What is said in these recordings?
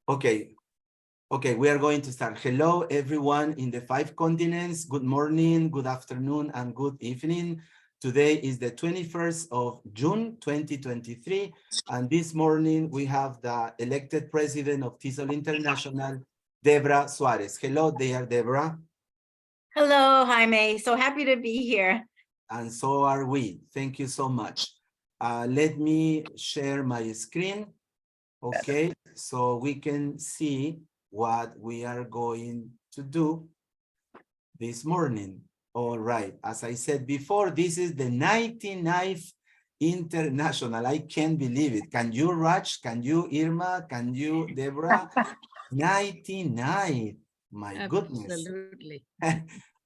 Okay. Okay, we are going to start. Hello, everyone in the 5 continents. Good morning, good afternoon, and good evening. Today is the 21st of June, 2023. And this morning, we have the elected president of TESOL International, Debra Suarez. Hello there, Debra. Hello, Jaime. So happy to be here. And so are we. Thank you so much. Let me share my screen. Okay, so we can see what we are going to do this morning. All right, as I said before, this is the 99th International. I can't believe it. Can you, Raj? Can you, Irma? Can you, Debra? 99. My goodness. Absolutely.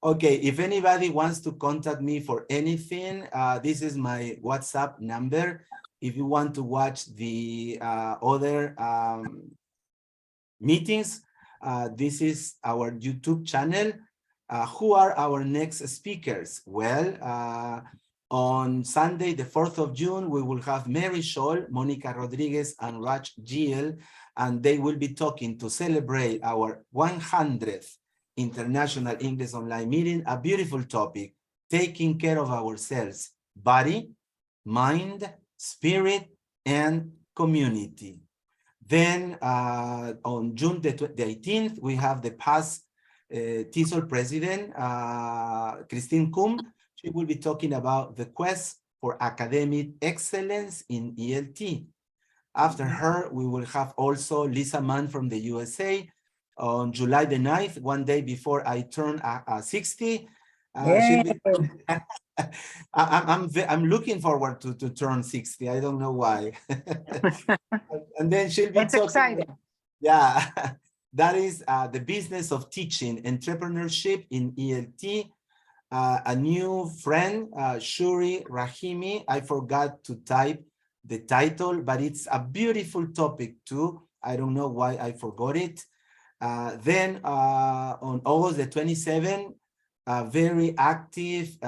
Okay, if anybody wants to contact me for anything, this is my WhatsApp number. If you want to watch the other meetings, this is our YouTube channel. Who are our next speakers? Well, on Sunday, the 4th of June, we will have Mary Scholl, Monica Rodriguez, and Raj Giel, and they will be talking to celebrate our 100th International English Online Meeting, a beautiful topic, taking care of ourselves, body, mind, spirit, and community. Then on June the 18th, we have the past TESOL president, Christine Kum. She will be talking about the quest for academic excellence in ELT. After her, we will have also Lisa Mann from the USA. On July the 9th, one day before I turn 60, she'll be I'm looking forward to turn 60. I don't know why. And then she'll be talking. Exciting. Yeah, that is the business of teaching entrepreneurship in ELT. A new friend, Shuri Rahimi. I forgot to type the title, but it's a beautiful topic too. I don't know why I forgot it. Then on August the 27th, a very active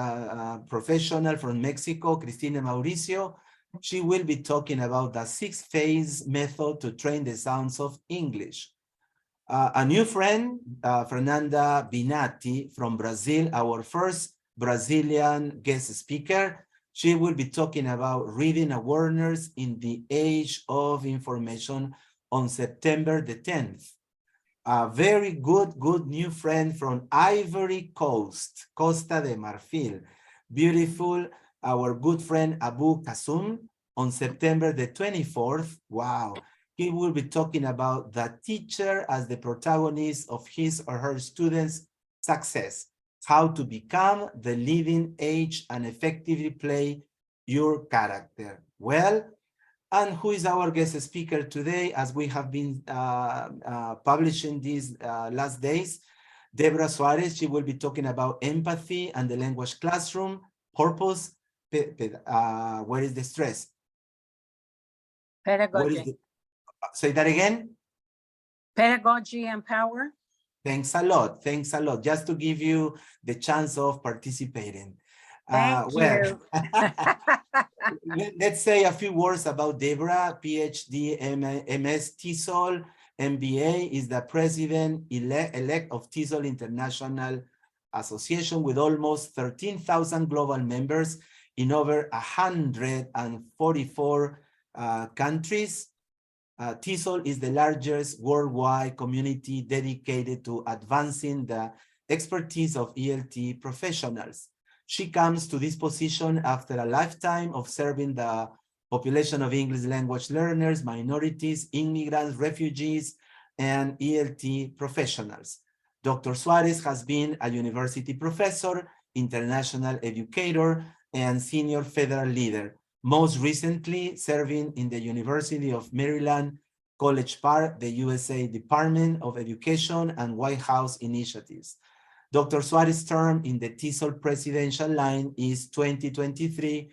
professional from Mexico, Cristina Mauricio. She will be talking about the 6-phase method to train the sounds of English. A new friend, Fernanda Binatti from Brazil, our first Brazilian guest speaker. She will be talking about reading awareness in the age of information on September the 10th. A very good new friend from Ivory Coast, Costa de Marfil. Beautiful, our good friend Abu Kasum on September the 24th. Wow. He will be talking about the teacher as the protagonist of his or her students' success, how to become the leading age and effectively play your character. Well, and who is our guest speaker today, as we have been publishing these last days? Debra Suarez. She will be talking about empathy and the language classroom, purpose, where is the stress? Pedagogy. Say that again. Pedagogy and power. Thanks a lot. Thanks a lot. Just to give you the chance of participating. Thank you. Let's say a few words about Debra, Ph.D, MS-TESOL, MBA, is the president-elect of TESOL International Association with almost 13,000 global members in over 144 countries. TESOL is the largest worldwide community dedicated to advancing the expertise of ELT professionals. She comes to this position after a lifetime of serving the population of English language learners, minorities, immigrants, refugees, and ELT professionals. Dr. Suarez has been a university professor, international educator, and senior federal leader, most recently serving in the University of Maryland, College Park, the USA Department of Education, and White House initiatives. Dr. Suarez's term in the TESOL presidential line is 2023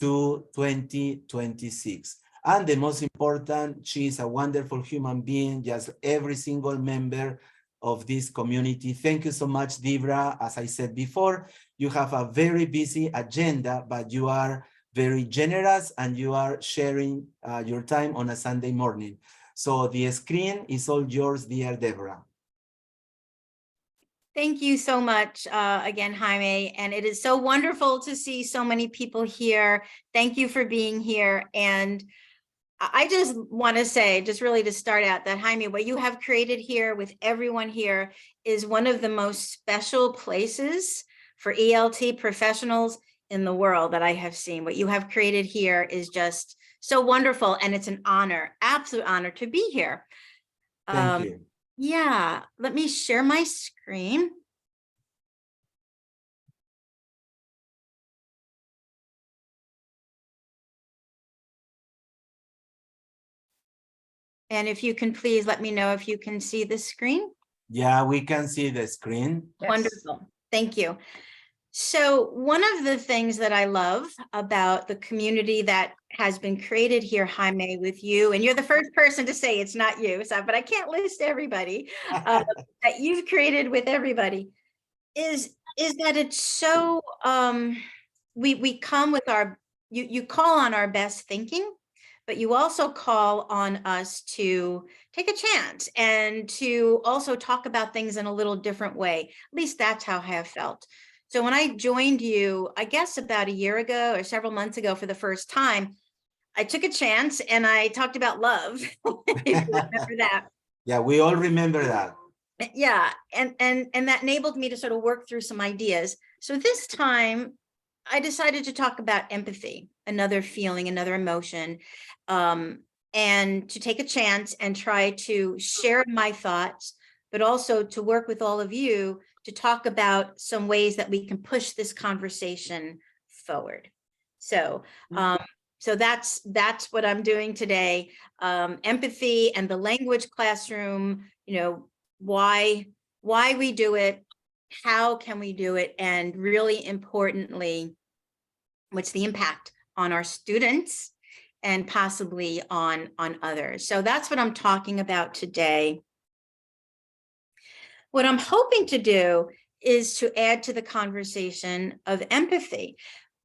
to 2026. And the most important, she is a wonderful human being, just every single member of this community. Thank you so much, Debra. As I said before, you have a very busy agenda, but you are very generous and you are sharing your time on a Sunday morning. So the screen is all yours, dear Debra. Thank you so much again, Jaime. And it is so wonderful to see so many people here. Thank you for being here. And I just want to say, just really to start out, that Jaime, what you have created here with everyone here is one of the most special places for ELT professionals in the world that I have seen. What you have created here is just so wonderful, and it's an honor, absolute honor to be here. Thank you. Yeah, let me share my screen. And if you can please let me know if you can see the screen. Yeah, we can see the screen. Yes. Wonderful. Thank you. So one of the things that I love about the community that has been created here, Jaime, with you, and you're the first person to say it's not you, so, but I can't list everybody that you've created with everybody, is that it's so, we come with our, you call on our best thinking, but you also call on us to take a chance and to also talk about things in a little different way. At least that's how I have felt. So when I joined you, I guess about a year ago or several months ago for the first time, I took a chance and I talked about love. If you remember that. Yeah, we all remember that. Yeah, and that enabled me to sort of work through some ideas. So this time I decided to talk about empathy, another feeling, another emotion, and to take a chance and try to share my thoughts, but also to work with all of you to talk about some ways that we can push this conversation forward. So, so that's what I'm doing today. Empathy and the language classroom, you know, why we do it, how can we do it, and really importantly, what's the impact on our students and possibly on others. So that's what I'm talking about today. What I'm hoping to do is to add to the conversation of empathy.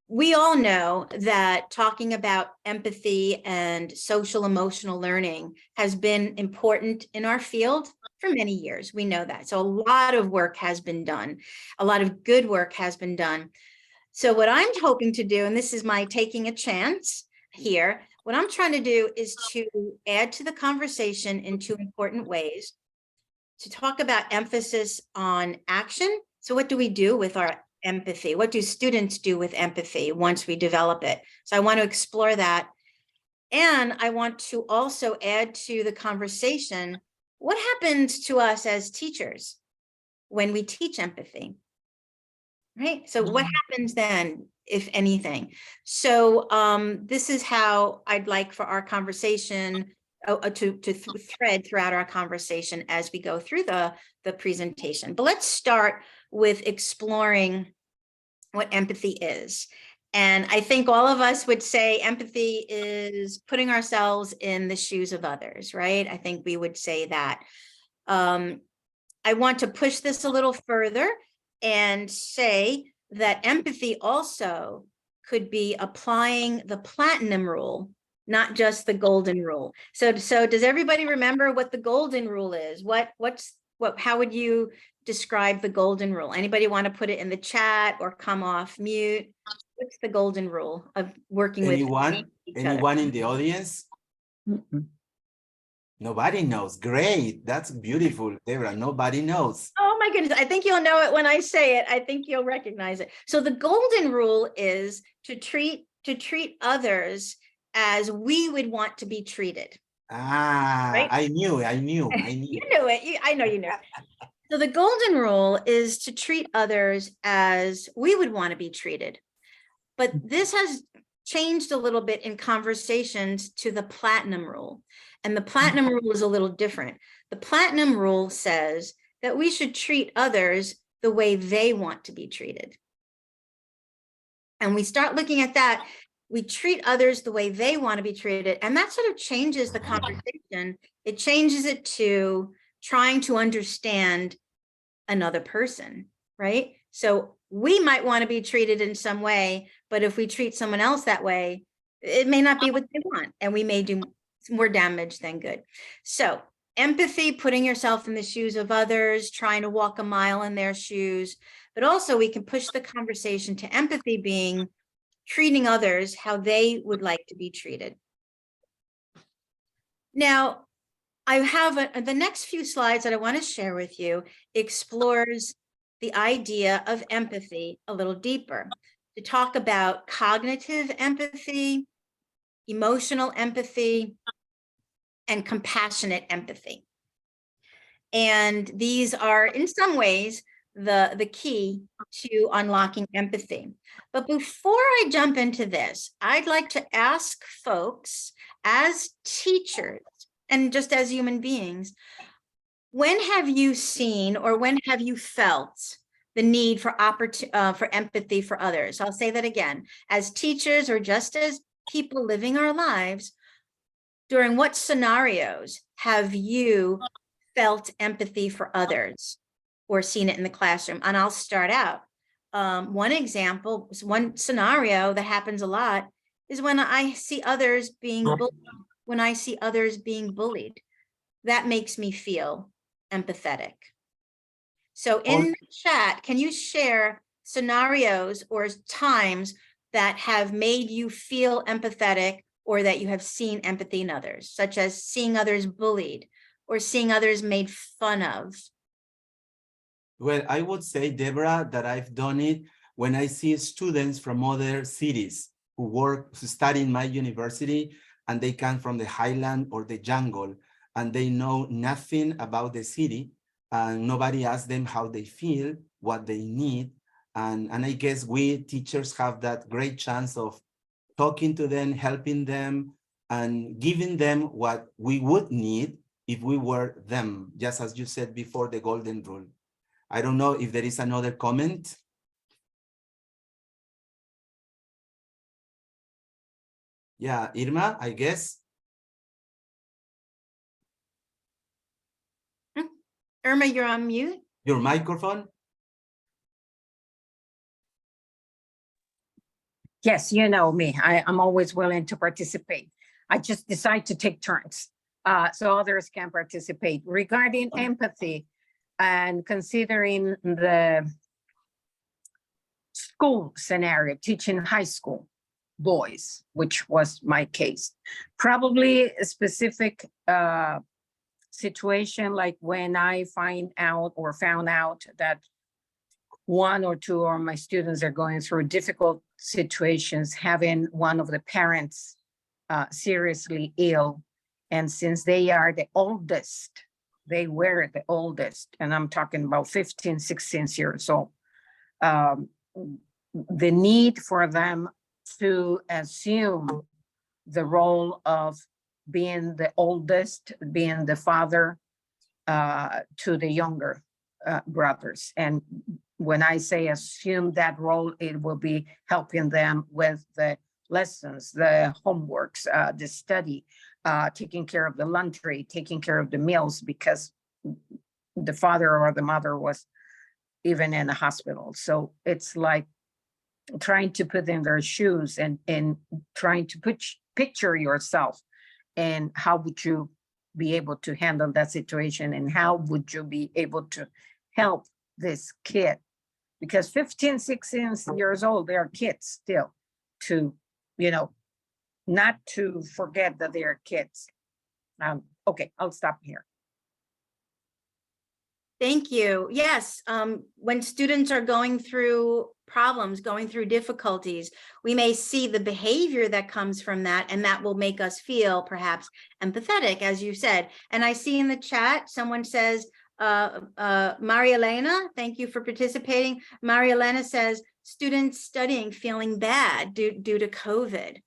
We all know that talking about empathy and social emotional learning has been important in our field for many years. We know that. So a lot of work has been done. A lot of good work has been done. So what I'm hoping to do, and this is my taking a chance here, what I'm trying to do is to add to the conversation in two important ways. To talk about emphasis on action. So what do we do with our empathy? What do students do with empathy once we develop it? So I want to explore that. And I want to also add to the conversation, what happens to us as teachers when we teach empathy? Right? So what happens then, if anything? So this is how I'd like for our conversation to thread throughout our conversation as we go through the presentation. But let's start with exploring what empathy is. And I think all of us would say empathy is putting ourselves in the shoes of others, right? I think we would say that. I want to push this a little further and say that empathy also could be applying the platinum rule, not just the golden rule. So does everybody remember what the golden rule is? How would you describe the golden rule? Anybody want to put it in the chat or come off mute? What's the golden rule of working with each other? Anyone in the audience? Nobody knows. Great. That's beautiful, Debra. Nobody knows. Oh my goodness. I think you'll know it when I say it. I think you'll recognize it. So the golden rule is to treat others as we would want to be treated. Ah, right? I knew. You knew it. I know you knew. So the golden rule is to treat others as we would want to be treated. But this has changed a little bit in conversations to the platinum rule. And the platinum rule is a little different. The platinum rule says that we should treat others the way they want to be treated. And we start looking at that, we treat others the way they want to be treated. And that sort of changes the conversation. It changes it to trying to understand another person, right? So we might want to be treated in some way, but if we treat someone else that way, it may not be what they want. And we may do more damage than good. So empathy, putting yourself in the shoes of others, trying to walk a mile in their shoes, but also we can push the conversation to empathy being treating others how they would like to be treated. Now, I have the next few slides that I want to share with you explores the idea of empathy a little deeper, to talk about cognitive empathy, emotional empathy, and compassionate empathy. And these are, in some ways, the key to unlocking empathy. But before I jump into this, I'd like to ask folks, as teachers and just as human beings, when have you seen or when have you felt the need for empathy for others? I'll say that again. As teachers or just as people living our lives, during what scenarios have you felt empathy for others or seen it in the classroom? And I'll start out. One example, one scenario that happens a lot is when I see others being bullied. That makes me feel empathetic. So in the chat, can you share scenarios or times that have made you feel empathetic or that you have seen empathy in others, such as seeing others bullied or seeing others made fun of? Well, I would say, Debra, that I've done it when I see students from other cities who study in my university, and they come from the highland or the jungle, and they know nothing about the city, and nobody asks them how they feel, what they need. And I guess we teachers have that great chance of talking to them, helping them, and giving them what we would need if we were them, just as you said before, the golden rule. I don't know if there is another comment. Yeah, Irma, I guess. Irma, you're on mute. Your microphone. Yes, you know me. I'm always willing to participate. I just decide to take turns so others can participate. Regarding empathy and considering the school scenario, teaching high school boys, which was my case, probably a specific situation like when I found out that one or two of my students are going through difficult situations, having one of the parents seriously ill. And since they are the oldest, they were the oldest, and I'm talking about 15, 16 years old, the need for them to assume the role of being the oldest, being the father to the younger brothers. And when I say assume that role, it will be helping them with the lessons, the homeworks, the study, taking care of the laundry, taking care of the meals, because the father or the mother was even in a hospital. So it's like trying to put in their shoes and trying to picture yourself, and how would you be able to handle that situation, and how would you be able to help this kid? Because 15, 16 years old, they are kids still, to, not to forget that they are kids. Okay, I'll stop here. Thank you. Yes, when students are going through problems, going through difficulties, we may see the behavior that comes from that, and that will make us feel perhaps empathetic, as you said. And I see in the chat, someone says, Maria Elena, thank you for participating. Maria Elena says, students studying feeling bad due to COVID.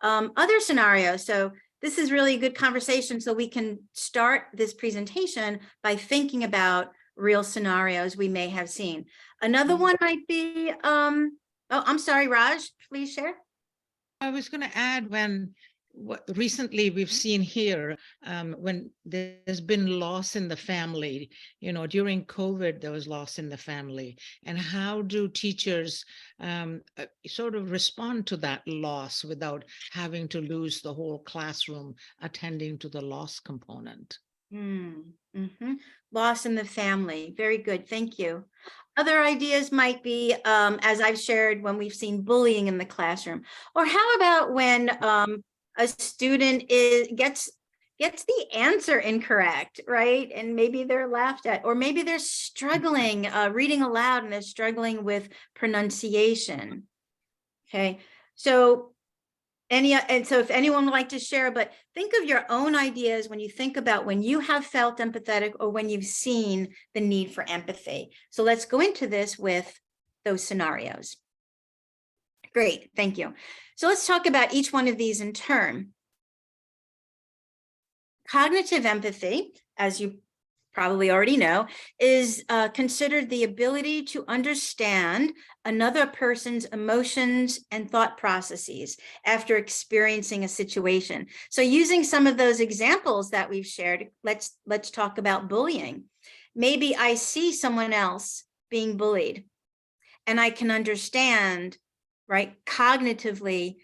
Other scenarios. So this is really a good conversation, so we can start this presentation by thinking about real scenarios we may have seen. Another one might be, oh, I'm sorry, Raj, please share. I was going to add, when recently we've seen here when there's been loss in the family, during COVID, there was loss in the family. And how do teachers sort of respond to that loss without having to lose the whole classroom attending to the loss component? Loss in the family. Very good. Thank you. Other ideas might be, as I've shared, when we've seen bullying in the classroom, or how about when a student gets the answer incorrect, right? And maybe they're laughed at, or maybe they're struggling reading aloud and they're struggling with pronunciation. Okay, so if anyone would like to share, but think of your own ideas when you think about when you have felt empathetic or when you've seen the need for empathy. So let's go into this with those scenarios. Great, thank you. So let's talk about each one of these in turn. Cognitive empathy, as you probably already know, is considered the ability to understand another person's emotions and thought processes after experiencing a situation. So using some of those examples that we've shared, let's talk about bullying. Maybe I see someone else being bullied and I can understand, right, cognitively,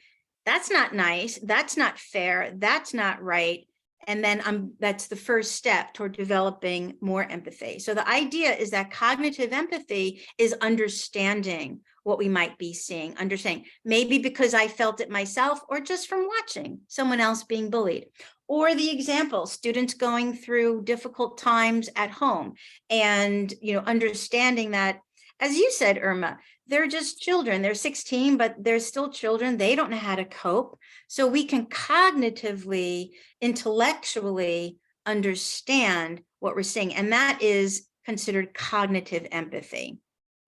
that's not nice, that's not fair, that's not right. And then that's the first step toward developing more empathy. So the idea is that cognitive empathy is understanding what we might be seeing, understanding, maybe because I felt it myself or just from watching someone else being bullied. Or the example, students going through difficult times at home and, understanding that, as you said, Irma, they're just children. They're 16, but they're still children. They don't know how to cope. So we can cognitively, intellectually understand what we're seeing. And that is considered cognitive empathy,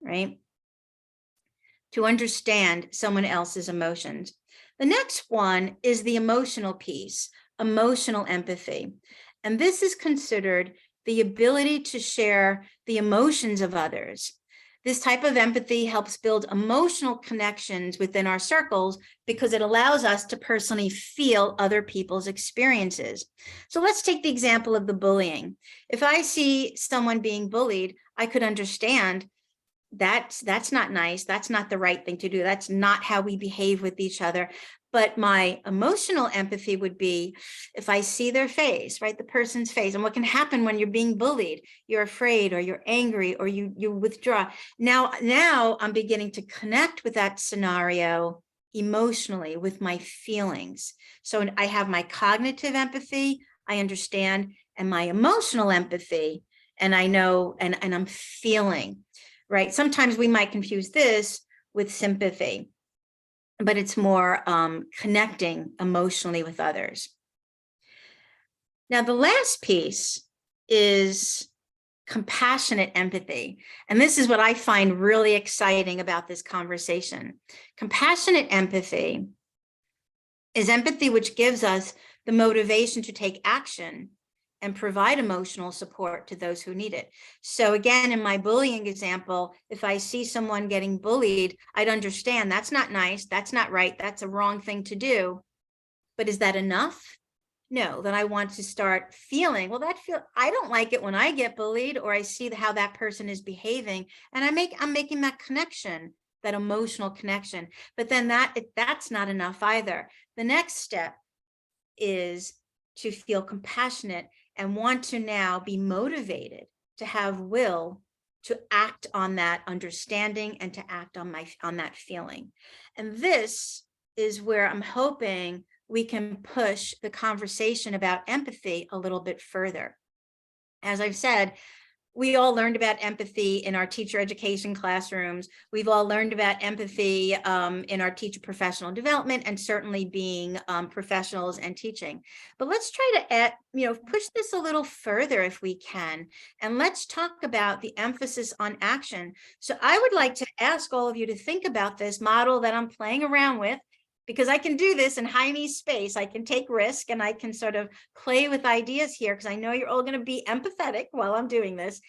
right? To understand someone else's emotions. The next one is the emotional piece, emotional empathy. And this is considered the ability to share the emotions of others. This type of empathy helps build emotional connections within our circles because it allows us to personally feel other people's experiences. So let's take the example of the bullying. If I see someone being bullied, I could understand that's not nice. That's not the right thing to do. That's not how we behave with each other. But my emotional empathy would be if I see their face, right, the person's face, and what can happen when you're being bullied, you're afraid or you're angry or you withdraw. Now I'm beginning to connect with that scenario emotionally with my feelings. So I have my cognitive empathy, I understand, and my emotional empathy, and I know, and I'm feeling, right? Sometimes we might confuse this with sympathy, but it's more connecting emotionally with others. Now, the last piece is compassionate empathy. And this is what I find really exciting about this conversation. Compassionate empathy is empathy which gives us the motivation to take action and provide emotional support to those who need it. So again, in my bullying example, if I see someone getting bullied, I'd understand that's not nice, that's not right, that's a wrong thing to but is that enough? No, then I want to start feeling, well, I don't like it when I get bullied or I see how that person is behaving, and I'm making that connection, that emotional connection. But then that's not enough either. The next step is to feel compassionate and want to now be motivated to have will to act on that understanding and to act on that feeling. And this is where I'm hoping we can push the conversation about empathy a little bit further. As I've said, we all learned about empathy in our teacher education classrooms. We've all learned about empathy in our teacher professional development, and certainly being professionals and teaching. But let's try to push this a little further if we can. And let's talk about the emphasis on action. So I would like to ask all of you to think about this model that I'm playing around with, because I can do this in high-knee space. I can take risk and I can sort of play with ideas here because I know you're all going to be empathetic while I'm doing this.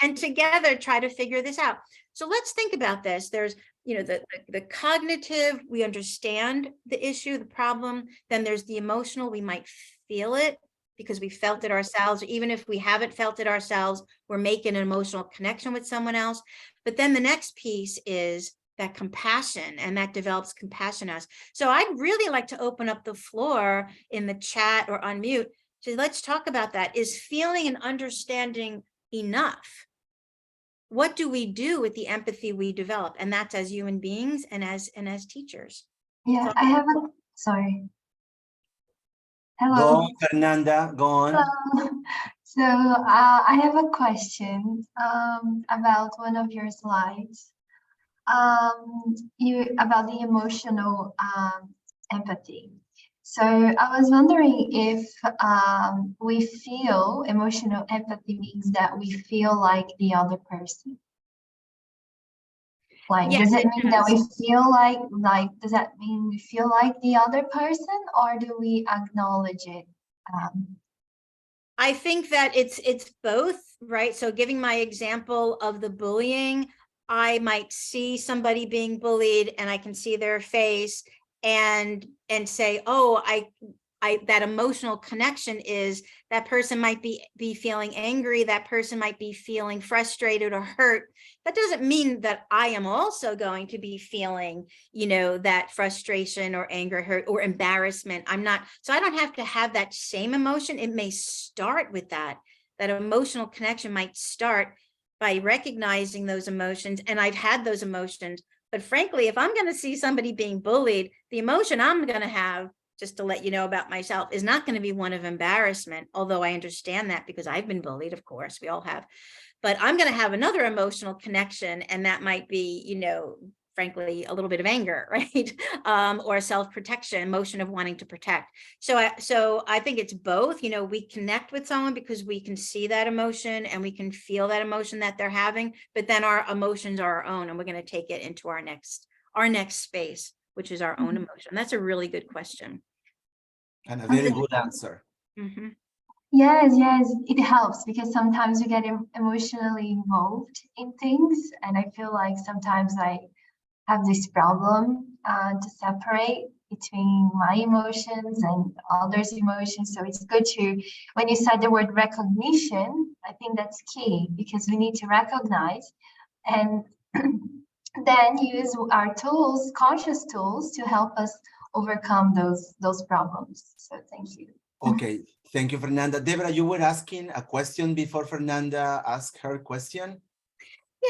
and together try to figure this out. So let's think about this. There's, the cognitive, we understand the issue, the problem. Then there's the emotional, we might feel it because we felt it ourselves. Even if we haven't felt it ourselves, we're making an emotional connection with someone else. But then the next piece is that compassion, and that develops compassion in us. So I'd really like to open up the floor in the chat or unmute. So let's talk about that. Is feeling and understanding enough? What do we do with the empathy we develop? And that's as human beings and as teachers. Yeah, So I have sorry. Go Hello. on, Fernanda, go on. Hello. So I have a question about one of your slides. About the emotional empathy. So I was wondering if we feel emotional empathy means that we feel like the other person. Like, yes, does it mean that does. we feel like, does that mean we feel like the other person, or do we acknowledge it? I think that it's both, right? So giving my example of the bullying, I might see somebody being bullied and I can see their face and say, oh, I that emotional connection is that person might be feeling angry, that person might be feeling frustrated or hurt. That doesn't mean that I am also going to be feeling, that frustration or anger, hurt, or embarrassment. I'm not, so I don't have to have that same emotion. It may start with that emotional connection might start by recognizing those emotions. And I've had those emotions, but frankly, if I'm going to see somebody being bullied, the emotion I'm going to have, just to let you know about myself, is not going to be one of embarrassment, although I understand that because I've been bullied, of course, we all have. But I'm going to have another emotional connection, and that might be, frankly, a little bit of anger, right? Or self-protection, emotion of wanting to protect. So I think it's both. We connect with someone because we can see that emotion and we can feel that emotion that they're having, but then our emotions are our own, and we're going to take it into our next space, which is our own emotion. That's a really good question. And a very good answer. Mm-hmm. Yes, it helps because sometimes we get emotionally involved in things, and I feel like sometimes I have this problem to separate between my emotions and others' emotions. So it's good to, when you said the word recognition, I think that's key, because we need to recognize and then use our tools, conscious tools, to help us overcome those problems. So thank you. Okay, thank you, Fernanda. Debra, you were asking a question before Fernanda asked her question.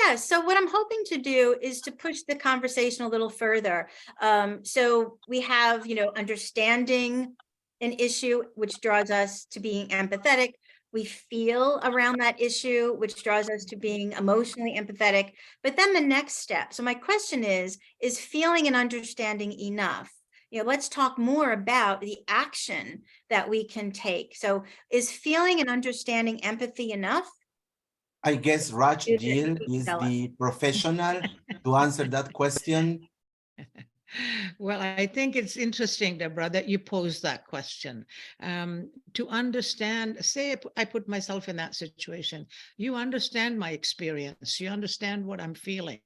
Yeah, so what I'm hoping to do is to push the conversation a little further. So we have, understanding an issue, which draws us to being empathetic. We feel around that issue, which draws us to being emotionally empathetic. But then the next step. So my question is feeling and understanding enough? Let's talk more about the action that we can take. So is feeling and understanding empathy enough? I guess Raj Gill is the professional to answer that question. Well, I think it's interesting, Debra, that you pose that question. To understand, say I put myself in that situation, you understand my experience, you understand what I'm feeling,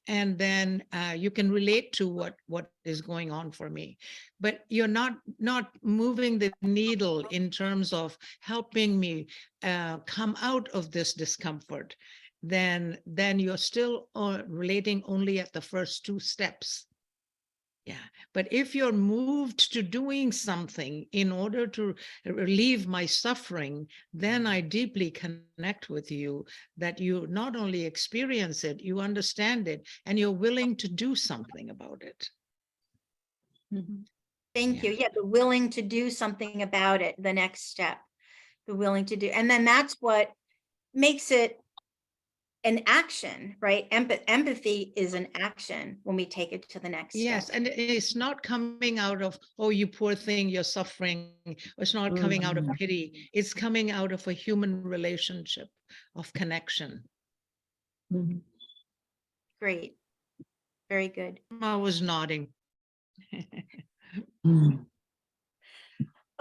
and then you can relate to what is going on for me. But you're not moving the needle in terms of helping me come out of this discomfort. Then you're still relating only at the first two steps. Yeah, but if you're moved to doing something in order to relieve my suffering, then I deeply connect with you, that you not only experience it, you understand it, and you're willing to do something about it. Mm-hmm. Thank you. Yeah, the willing to do something about it, the next step, the willing to do. And then that's what makes it an action, right? Empathy is an action when we take it to the next step. Yes, and it's not coming out of, oh, you poor thing, you're suffering. It's not coming out of pity. It's coming out of a human relationship of connection. Great. Very good. I was nodding.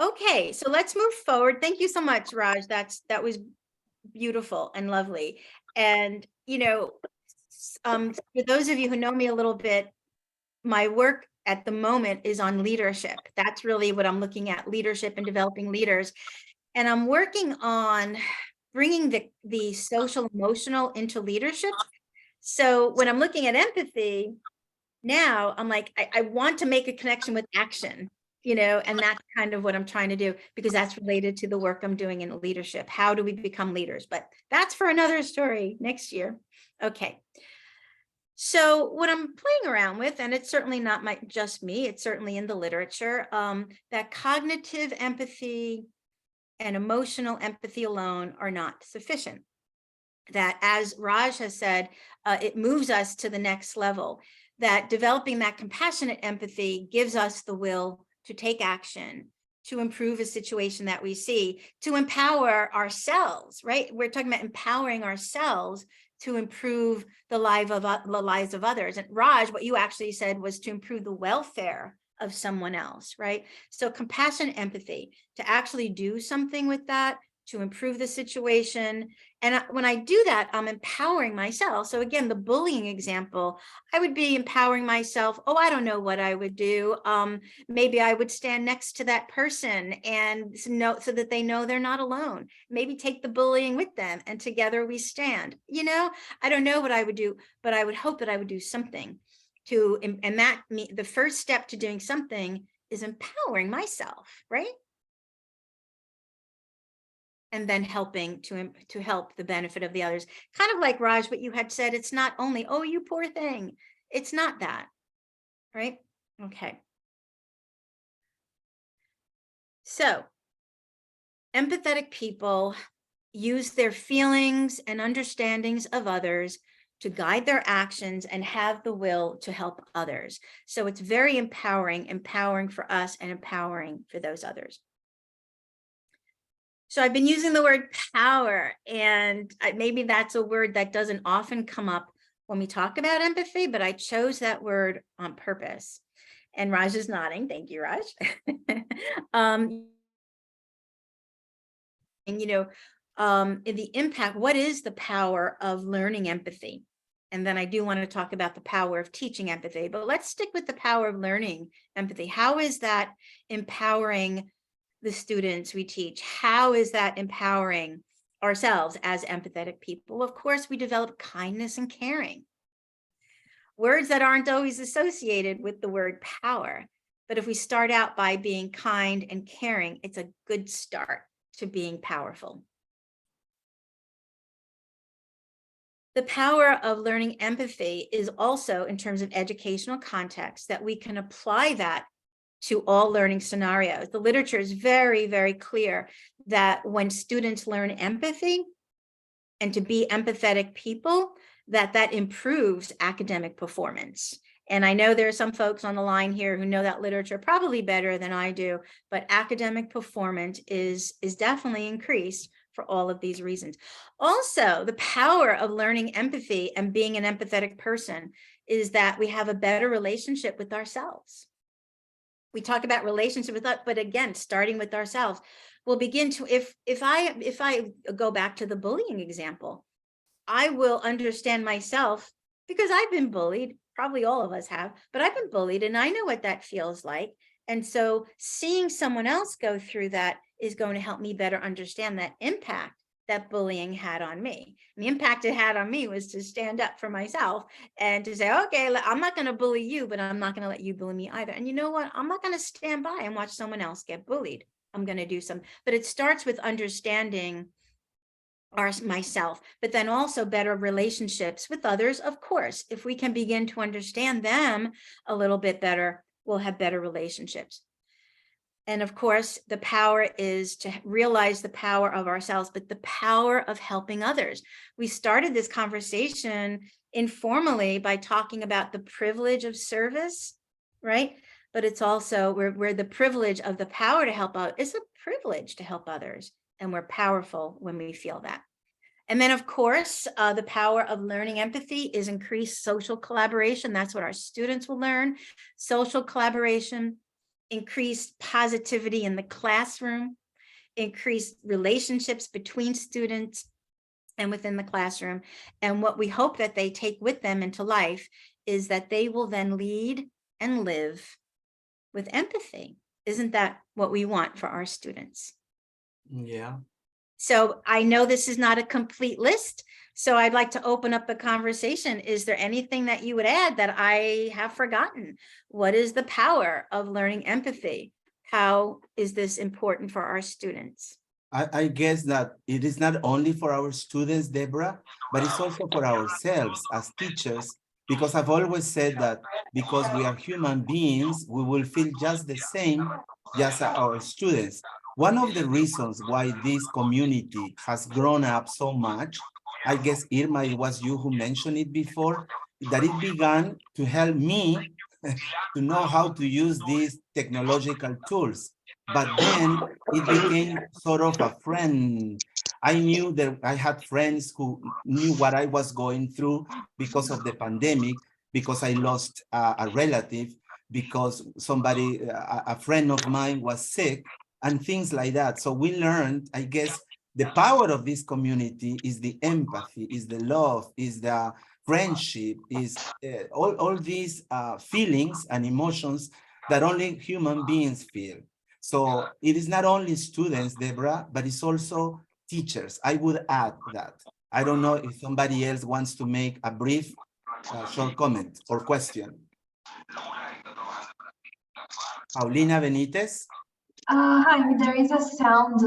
Okay, so let's move forward. Thank you so much, Raj. That was beautiful and lovely. And, you know, for those of you who know me a little bit, my work at the moment is on leadership. That's really what I'm looking at, leadership and developing leaders. And I'm working on bringing the social emotional into leadership. So when I'm looking at empathy, now I'm like, I want to make a connection with action, you know, and that's kind of what I'm trying to do, because that's related to the work I'm doing in leadership. How do we become leaders? But that's for another story next year. Okay. So what I'm playing around with, and it's certainly not just me, it's certainly in the literature, that cognitive empathy and emotional empathy alone are not sufficient. That, as Raj has said, it moves us to the next level. That developing that compassionate empathy gives us the will to take action, to improve a situation that we see, to empower ourselves, right? We're talking about empowering ourselves to improve the lives of others. And Raj, what you actually said was to improve the welfare of someone else, right? So compassion, empathy, to actually do something with that, to improve the situation. And when I do that, I'm empowering myself. So again, the bullying example, I would be empowering myself. Oh, I don't know what I would do. Maybe I would stand next to that person and so that they know they're not alone. Maybe take the bullying with them and together we stand. You know, I don't know what I would do, but I would hope that I would do something to, and that the first step to doing something is empowering myself, right? And then helping to help the benefit of the others. Kind of like Raj, what you had said, it's not only, oh, you poor thing. It's not that, right? Okay. So empathetic people use their feelings and understandings of others to guide their actions and have the will to help others. So it's very empowering for us and empowering for those others. So I've been using the word power, and maybe that's a word that doesn't often come up when we talk about empathy, but I chose that word on purpose. And Raj is nodding. Thank you, Raj. And, you know, in the impact, what is the power of learning empathy? And then I do want to talk about the power of teaching empathy, but let's stick with the power of learning empathy. How is that empowering the students we teach? How is that empowering ourselves as empathetic people? Of course, we develop kindness and caring. Words that aren't always associated with the word power. But if we start out by being kind and caring, it's a good start to being powerful. The power of learning empathy is also in terms of educational context, that we can apply that to all learning scenarios. The literature is very, very clear that when students learn empathy and to be empathetic people, that improves academic performance. And I know there are some folks on the line here who know that literature probably better than I do, but academic performance is definitely increased for all of these reasons. Also, the power of learning empathy and being an empathetic person is that we have a better relationship with ourselves. We talk about relationship with us, but again, starting with ourselves, we'll begin to, if I go back to the bullying example, I will understand myself because I've been bullied. Probably all of us have, but I've been bullied and I know what that feels like. And so seeing someone else go through that is going to help me better understand that impact that bullying had on me. And the impact it had on me was to stand up for myself and to say, okay, I'm not going to bully you, but I'm not going to let you bully me either. And you know what? I'm not going to stand by and watch someone else get bullied. I'm going to do some, but it starts with understanding myself, but then also better relationships with others. Of course, if we can begin to understand them a little bit better, we'll have better relationships. And of course, the power is to realize the power of ourselves, but the power of helping others. We started this conversation informally by talking about the privilege of service, right? But it's also where the privilege of the power to help out is a privilege to help others. And we're powerful when we feel that. And then, of course, the power of learning empathy is increased social collaboration. That's what our students will learn. Social collaboration, increased positivity in the classroom, increased relationships between students, and within the classroom. And what we hope that they take with them into life is that they will then lead and live with empathy. Isn't that what we want for our students? Yeah. So I know this is not a complete list, so I'd like to open up the conversation. Is there anything that you would add that I have forgotten? What is the power of learning empathy? How is this important for our students? I guess that it is not only for our students, Debra, but it's also for ourselves as teachers, because I've always said that because we are human beings, we will feel just the same as our students. One of the reasons why this community has grown up so much, I guess, Irma, it was you who mentioned it before, that it began to help me to know how to use these technological tools. But then it became sort of a friend. I knew that I had friends who knew what I was going through because of the pandemic, because I lost a relative, because somebody, a friend of mine was sick, and things like that. So we learned, I guess, the power of this community is the empathy, is the love, is the friendship, is all these feelings and emotions that only human beings feel. So it is not only students, Debra, but it's also teachers. I would add that. I don't know if somebody else wants to make a brief short comment or question. Paulina Benitez. Hi, there is a sound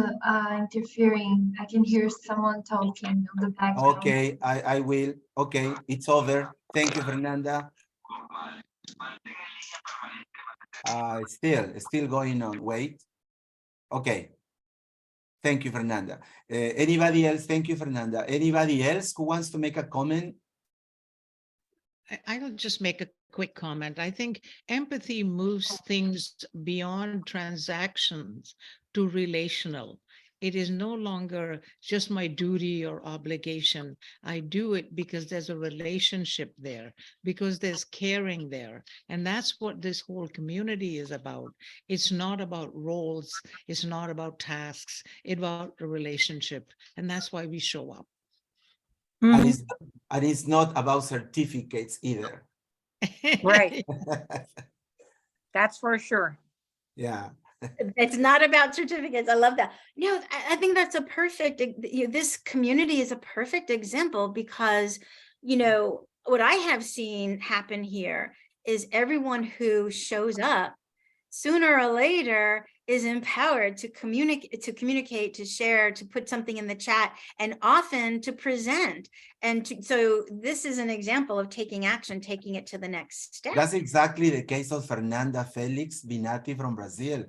interfering. I can hear someone talking in the background. Okay, I will. Okay, it's over. Thank you, Fernanda. Still going on. Wait. Okay. Thank you, Fernanda. Anybody else? Thank you, Fernanda. Anybody else who wants to make a comment? I'll just make a quick comment. I think empathy moves things beyond transactions to relational. It is no longer just my duty or obligation. I do it because there's a relationship there, because there's caring there. And that's what this whole community is about. It's not about roles. It's not about tasks. It's about a relationship. And that's why we show up. And Mhm. it's not about certificates either. Right, that's for sure. Yeah. It's not about certificates. I love that. No, I think that's a perfect, this community is a perfect example because, what I have seen happen here is everyone who shows up sooner or later is empowered to communicate, to share, to put something in the chat, and often to present. So this is an example of taking action, taking it to the next step. That's exactly the case of Fernanda Felix Binati from Brazil.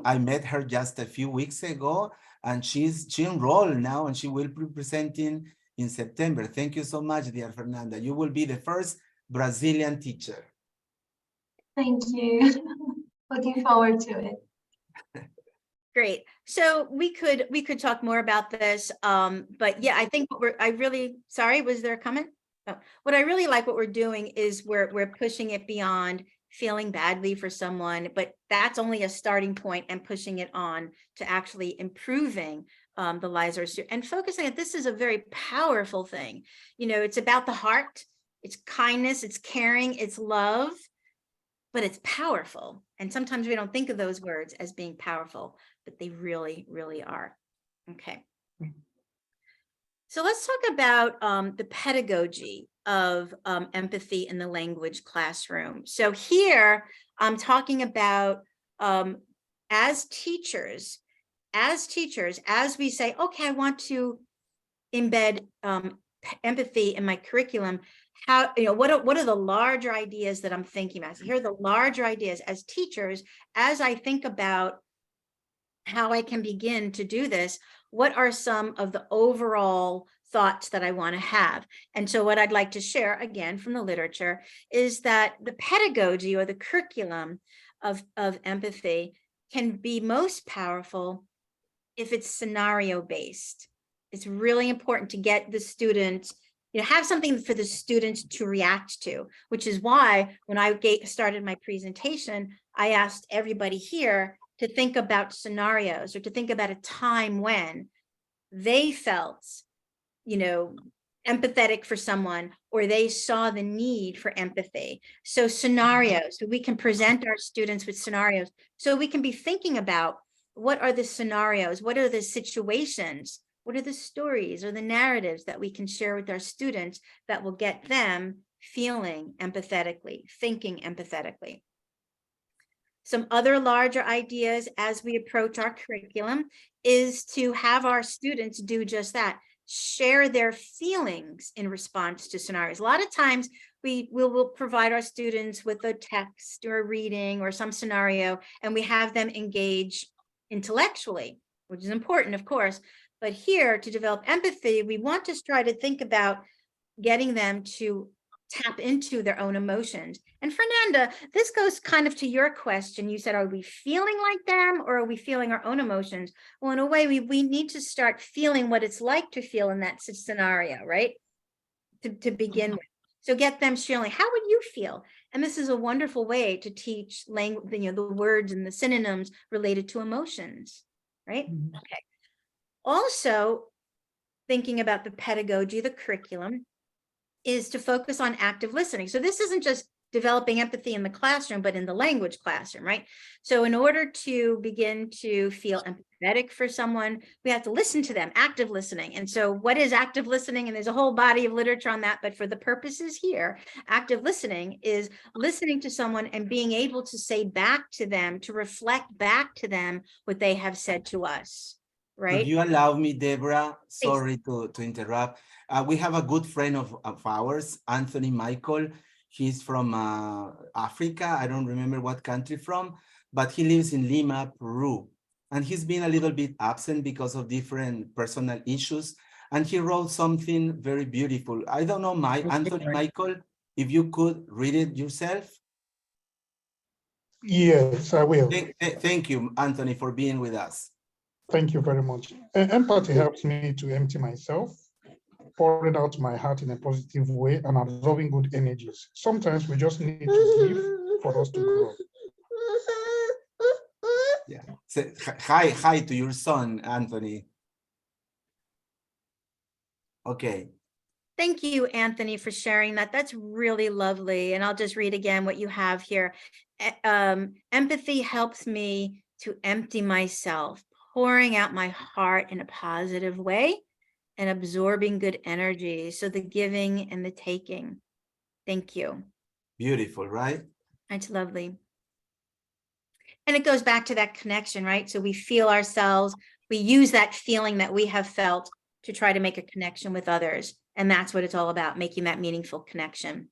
I met her just a few weeks ago, and she enrolled now, and she will be presenting in September. Thank you so much, dear Fernanda. You will be the first Brazilian teacher. Thank you. Looking forward to it. Great. So we could talk more about this, but yeah, I think sorry, was there a comment? Oh, what I really like what we're doing is we're pushing it beyond feeling badly for someone, but that's only a starting point, and pushing it on to actually improving the lives of our students and focusing that this is a very powerful thing. It's about the heart, it's kindness, it's caring, it's love, but it's powerful. And sometimes we don't think of those words as being powerful, but they really, really are. Okay. So let's talk about the pedagogy of empathy in the language classroom. So here I'm talking about as teachers, as we say, okay, I want to embed empathy in my curriculum, what are the larger ideas that I'm thinking about? So here are the larger ideas as teachers, as I think about how I can begin to do this. What are some of the overall thoughts that I want to have? And so what I'd like to share again from the literature is that the pedagogy or the curriculum of empathy can be most powerful if it's scenario based. It's really important to get the students, have something for the students to react to, which is why when I started my presentation, I asked everybody here to think about scenarios or to think about a time when they felt empathetic for someone, or they saw the need for empathy. So scenarios, so we can present our students with scenarios. So we can be thinking about, what are the scenarios? What are the situations? What are the stories or the narratives that we can share with our students that will get them feeling empathetically, thinking empathetically? Some other larger ideas as we approach our curriculum is to have our students do just that, share their feelings in response to scenarios. A lot of times we will provide our students with a text or a reading or some scenario, and we have them engage intellectually, which is important, of course. But here, to develop empathy, we want to try to think about getting them to tap into their own emotions. And Fernanda, this goes kind of to your question. You said, are we feeling like them, or are we feeling our own emotions? Well, in a way, we need to start feeling what it's like to feel in that scenario, right? To begin with. So get them feeling, how would you feel? And this is a wonderful way to teach language, the words and the synonyms related to emotions, right? Okay. Also, thinking about the pedagogy, the curriculum, is to focus on active listening. So this isn't just developing empathy in the classroom, but in the language classroom, right? So in order to begin to feel empathetic for someone, we have to listen to them, active listening. And so what is active listening? And there's a whole body of literature on that, but for the purposes here, active listening is listening to someone and being able to say back to them, to reflect back to them what they have said to us, right? If you allow me, Debra, sorry to interrupt. We have a good friend of ours, Anthony Michael. He's from Africa. I don't remember what country from, but he lives in Lima, Peru. And he's been a little bit absent because of different personal issues. And he wrote something very beautiful. I don't know, Anthony Michael, if you could read it yourself. Yes, I will. Thank you, Anthony, for being with us. Thank you very much. Empathy helps me to empty myself, pouring out my heart in a positive way and absorbing good energies. Sometimes we just need to give for us to grow. Yeah. Say hi to your son, Anthony. Okay. Thank you, Anthony, for sharing that. That's really lovely. And I'll just read again what you have here. Empathy helps me to empty myself, pouring out my heart in a positive way and absorbing good energy. So the giving and the taking. Thank you. Beautiful, right? That's lovely. And it goes back to that connection, right? So we feel ourselves, we use that feeling that we have felt to try to make a connection with others. And that's what it's all about, making that meaningful connection.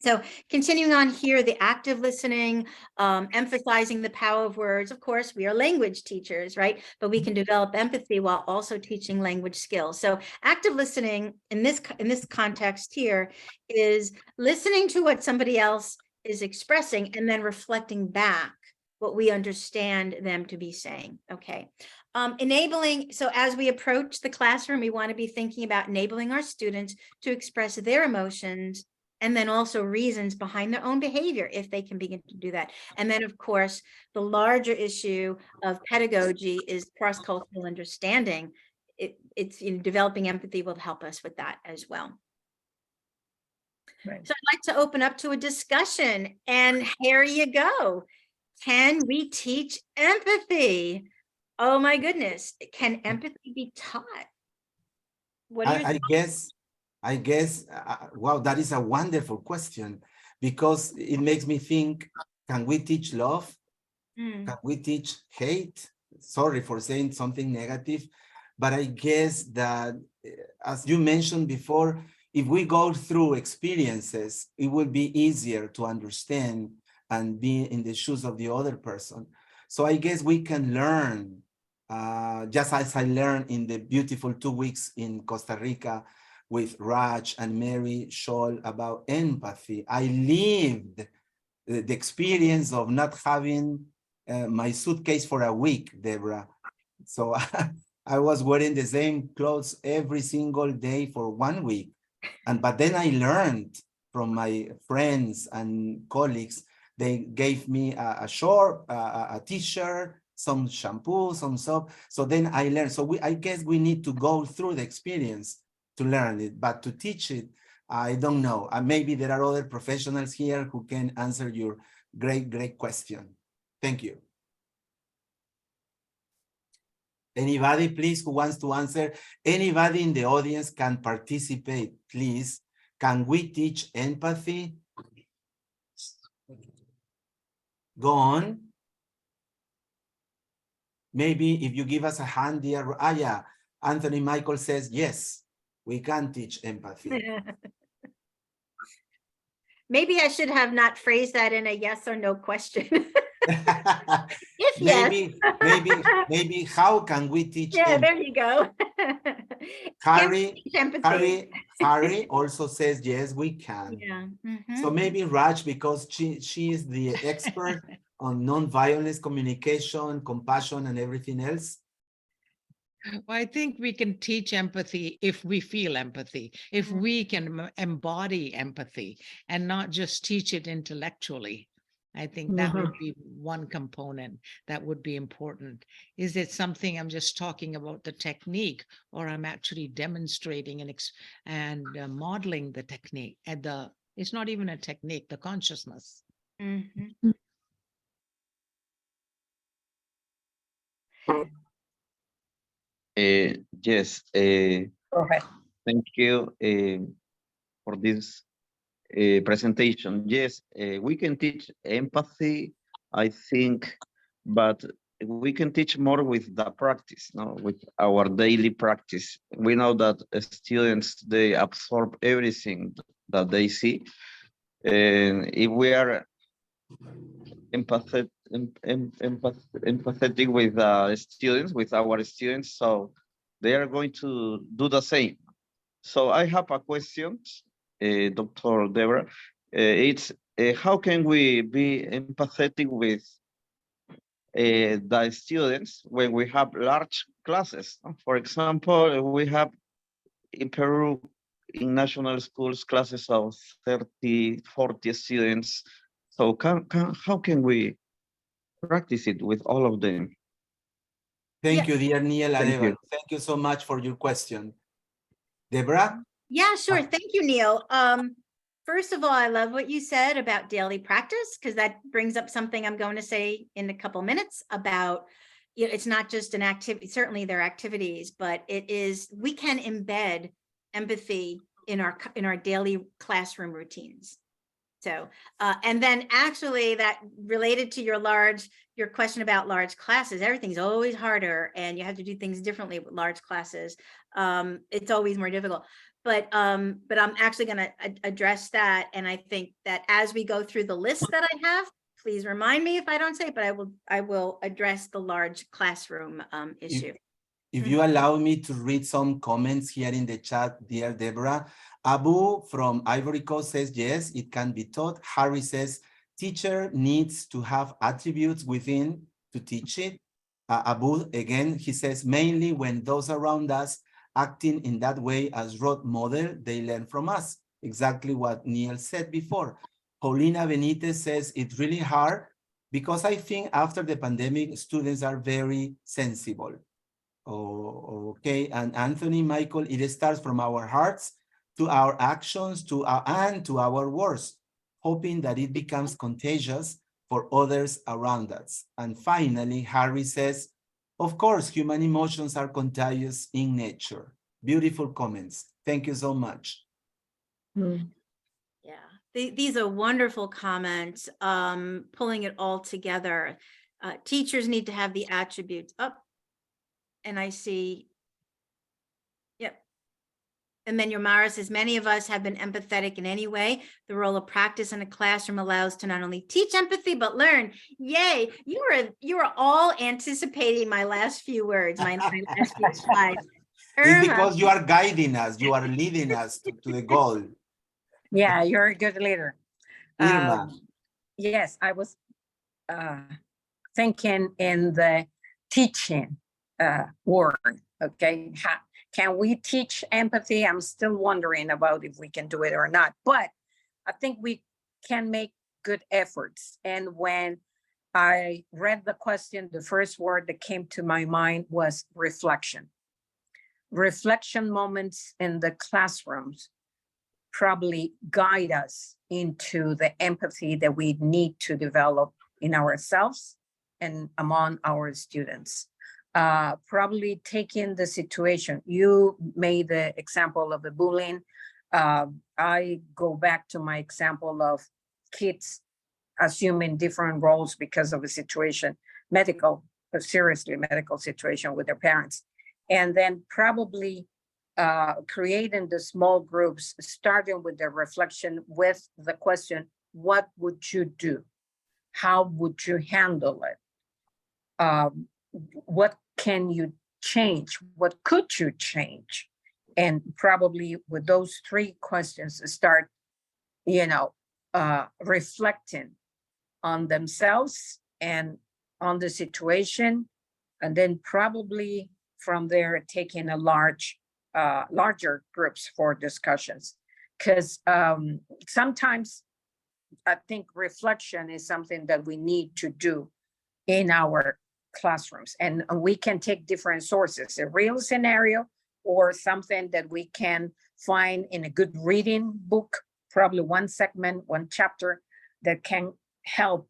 So continuing on here, the active listening, emphasizing the power of words. Of course, we are language teachers, right? But we can develop empathy while also teaching language skills. So active listening in this context here is listening to what somebody else is expressing and then reflecting back what we understand them to be saying. Okay. Enabling, so as we approach the classroom, we want to be thinking about enabling our students to express their emotions and then also reasons behind their own behavior if they can begin to do that. And then, of course, the larger issue of pedagogy is cross-cultural understanding. It's developing empathy will help us with that as well. Right. So I'd like to open up to a discussion, and here you go. Can we teach empathy? Oh my goodness, can empathy be taught? What are your thoughts? I guess, wow, that is a wonderful question, because it makes me think, can we teach love? Can we teach hate? Sorry for saying something negative, but I guess that, as you mentioned before, if we go through experiences, it will be easier to understand and be in the shoes of the other person. So I guess we can learn, just as I learned in the beautiful 2 weeks in Costa Rica with Raj and Mary Scholl about empathy. I lived the experience of not having my suitcase for a week, Debra. So I was wearing the same clothes every single day for 1 week. But then I learned from my friends and colleagues. They gave me a short, a t-shirt, some shampoo, some soap. So then I learned. So I guess we need to go through the experience to learn it, but to teach it, I don't know. Maybe there are other professionals here who can answer your great question. Thank you. Anybody, please, who wants to answer? Anybody in the audience can participate, please. Can we teach empathy? Go on. Maybe if you give us a hand there. Yeah, Anthony Michael says, yes, we can teach empathy. Maybe I should have not phrased that in a yes or no question. If yes. maybe how can we teach Yeah, empathy? there you go. Can we teach empathy? Harry also says, yes, we can. Yeah. So maybe Raj, because she is the expert on nonviolence communication, compassion, and everything else. Well, I think we can teach empathy if we feel empathy, if we can embody empathy and not just teach it intellectually. I think that would be one component that would be important. Is it something I'm just talking about the technique, or I'm actually demonstrating and modeling the technique and it's not even a technique, the consciousness. Yes, Go ahead. thank you for this presentation. Yes, we can teach empathy, I think, but we can teach more with the practice, no, with our daily practice. We know that students, they absorb everything that they see. And if we are empathetic with students, with our students, so they are going to do the same. So I have a question, Dr. Debra. It's how can we be empathetic with the students when we have large classes? For example, we have in Peru, in national schools, classes of 30, 40 students. So how can we practice it with all of them? Thank you, dear Neil Thank Arevalo. you. Thank you so much for your question. Debra? Yeah, sure. Thank you, Neil. First of all, I love what you said about daily practice, because that brings up something I'm going to say in a couple minutes about, you know, it's not just an activity, certainly there are activities, but it is, we can embed empathy in our daily classroom routines. So, and then actually that related to your question about large classes, everything's always harder and you have to do things differently with large classes. It's always more difficult, but I'm actually going to address that. And I think that as we go through the list that I have, please remind me if I don't say it, but I will address the large classroom issue. If you allow me to read some comments here in the chat, dear Debra. Abu from Ivory Coast says, yes, it can be taught. Harry says, teacher needs to have attributes within to teach it. Abu, again, he says, mainly when those around us acting in that way as role model, they learn from us. Exactly what Neil said before. Paulina Benitez says, it's really hard because I think after the pandemic, students are very sensible. Oh, okay, and Anthony Michael, it starts from our hearts to our actions and to our words, hoping that it becomes contagious for others around us. And finally, Harry says, of course, human emotions are contagious in nature. Beautiful comments. Thank you so much. Yeah, these are wonderful comments, pulling it all together. Teachers need to have the attributes up. And I see, yep. And then Yomara says, many of us have been empathetic in any way. The role of practice in a classroom allows to not only teach empathy, but learn. Yay, you are all anticipating my last few words, my last few slides. It's because you are guiding us, you are leading us to the goal. Yeah, you're a good leader. Irma. Yes, I was thinking in the teaching word, okay? Can we teach empathy? I'm still wondering about if we can do it or not, but I think we can make good efforts. And when I read the question, the first word that came to my mind was reflection. reflection moments in the classrooms probably guide us into the empathy that we need to develop in ourselves and among our students. Probably taking the situation, you made the example of the bullying. I go back to my example of kids assuming different roles because of a situation, seriously medical situation with their parents. And then probably creating the small groups, starting with the reflection with the question, what would you do? How would you handle it? What can you change? What could you change? And probably with those three questions, start, reflecting on themselves and on the situation, and then probably from there taking a larger groups for discussions. Because sometimes I think reflection is something that we need to do in our classrooms, and we can take different sources, a real scenario or something that we can find in a good reading book, probably one segment, one chapter that can help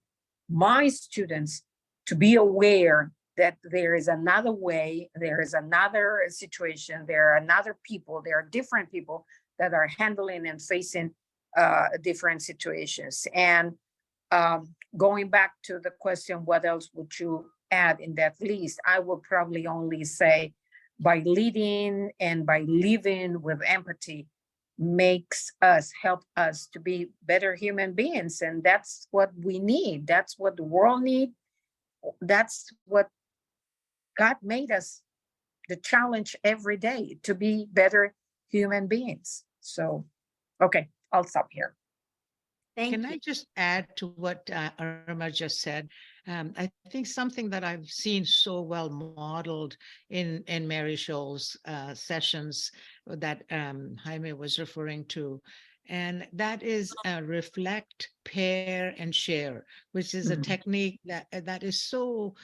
my students to be aware that there is another way, there is another situation, there are another people, there are different people that are handling and facing different situations. And going back to the question, what else would you add in that list? I will probably only say by leading and by living with empathy help us to be better human beings. And that's what we need. That's what the world needs. That's what God made us, the challenge every day, to be better human beings. So, okay, I'll stop here. Thank Can you. I just add to what Irma just said? I think something that I've seen so well modeled in Mary Scholl's sessions that Jaime was referring to, and that is reflect, pair, and share, which is a technique that is so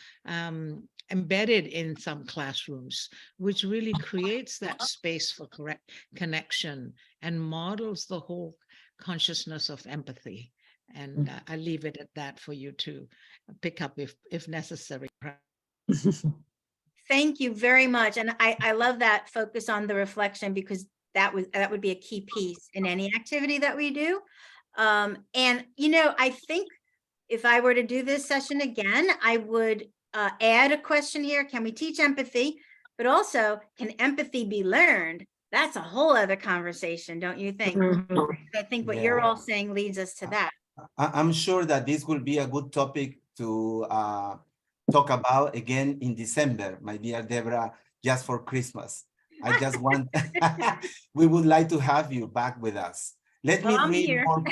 embedded in some classrooms, which really creates that space for correct connection and models the whole consciousness of empathy. And I leave it at that for you to pick up if necessary. Thank you very much. And I love that focus on the reflection, because that would be a key piece in any activity that we do. And, I think if I were to do this session again, I would add a question here. Can we teach empathy? But also, can empathy be learned? That's a whole other conversation, don't you think? I think what you're all saying leads us to that. I'm sure that this will be a good topic to talk about again in December, my dear Debra, just for Christmas. I just want, we would like to have you back with us. Let me read more.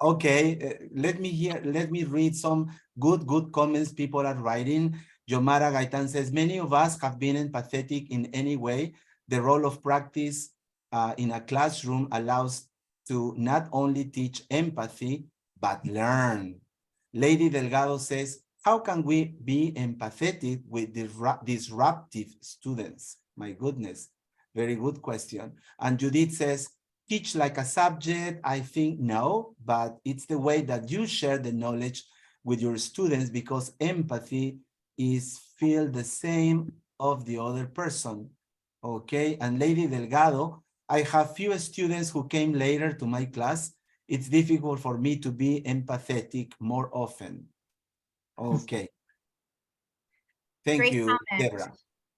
Okay, let me read some good comments people are writing. Yomara Gaitan says, many of us have been empathetic in any way. The role of practice in a classroom allows to not only teach empathy, but learn. Lady Delgado says, how can we be empathetic with disruptive students? My goodness, very good question. And Judith says, teach like a subject? I think no, but it's the way that you share the knowledge with your students, because empathy is feel the same of the other person. Okay, and Lady Delgado, I have few students who came later to my class. It's difficult for me to be empathetic more often. Okay. Thank you, Debra.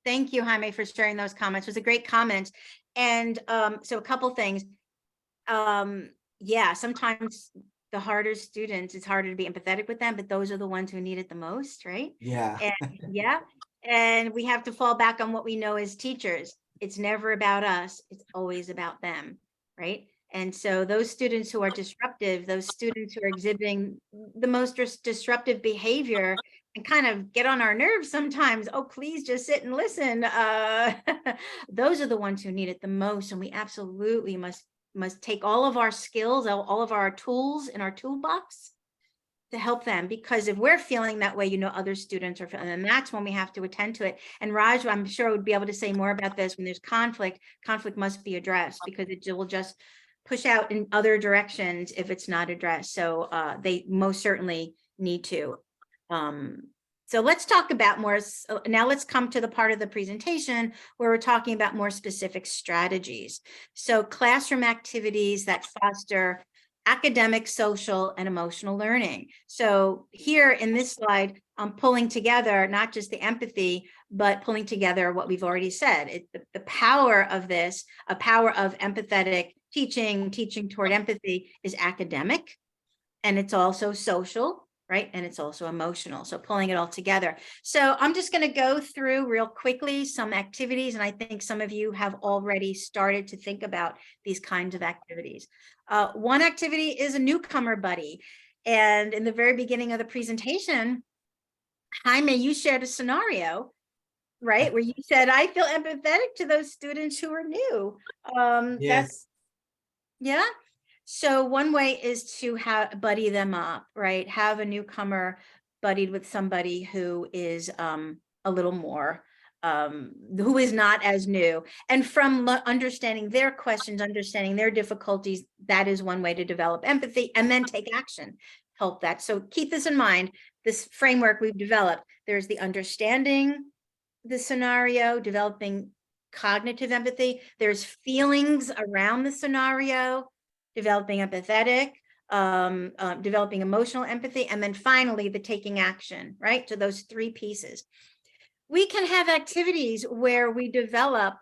Thank you, Jaime, for sharing those comments. It was a great comment. And so a couple things. Yeah, sometimes the harder students, it's harder to be empathetic with them, but those are the ones who need it the most, right? Yeah. And yeah. And we have to fall back on what we know as teachers. It's never about us. It's always about them, right? And so those students who are disruptive, those students who are exhibiting the most disruptive behavior and kind of get on our nerves sometimes, oh, please just sit and listen. Those are the ones who need it the most. And we absolutely must take all of our skills, all of our tools in our toolbox to help them, because if we're feeling that way, other students are feeling, and that's when we have to attend to it. And Raj, I'm sure, would be able to say more about this. When there's conflict must be addressed, because it will just push out in other directions if it's not addressed. So they most certainly need to. So let's talk about more. Now let's come to the part of the presentation where we're talking about more specific strategies. So classroom activities that foster academic, social, and emotional learning. So here in this slide, I'm pulling together not just the empathy, but pulling together what we've already said. The power of this, a power of empathetic teaching toward empathy, is academic, and it's also social, right? And it's also emotional. So pulling it all together. So I'm just going to go through real quickly some activities, and I think some of you have already started to think about these kinds of activities. One activity is a newcomer buddy. And in the very beginning of the presentation, Jaime, you shared a scenario, right? Where you said, I feel empathetic to those students who are new. Yes. Yeah. So one way is to buddy them up, right? Have a newcomer buddied with somebody who is a little more, who is not as new. And from understanding their questions, understanding their difficulties, that is one way to develop empathy, and then take action, help that. So keep this in mind, this framework we've developed. There's the understanding the scenario, developing cognitive empathy. There's feelings around the scenario, developing empathetic, developing emotional empathy, and then finally the taking action, right? So those three pieces. We can have activities where we develop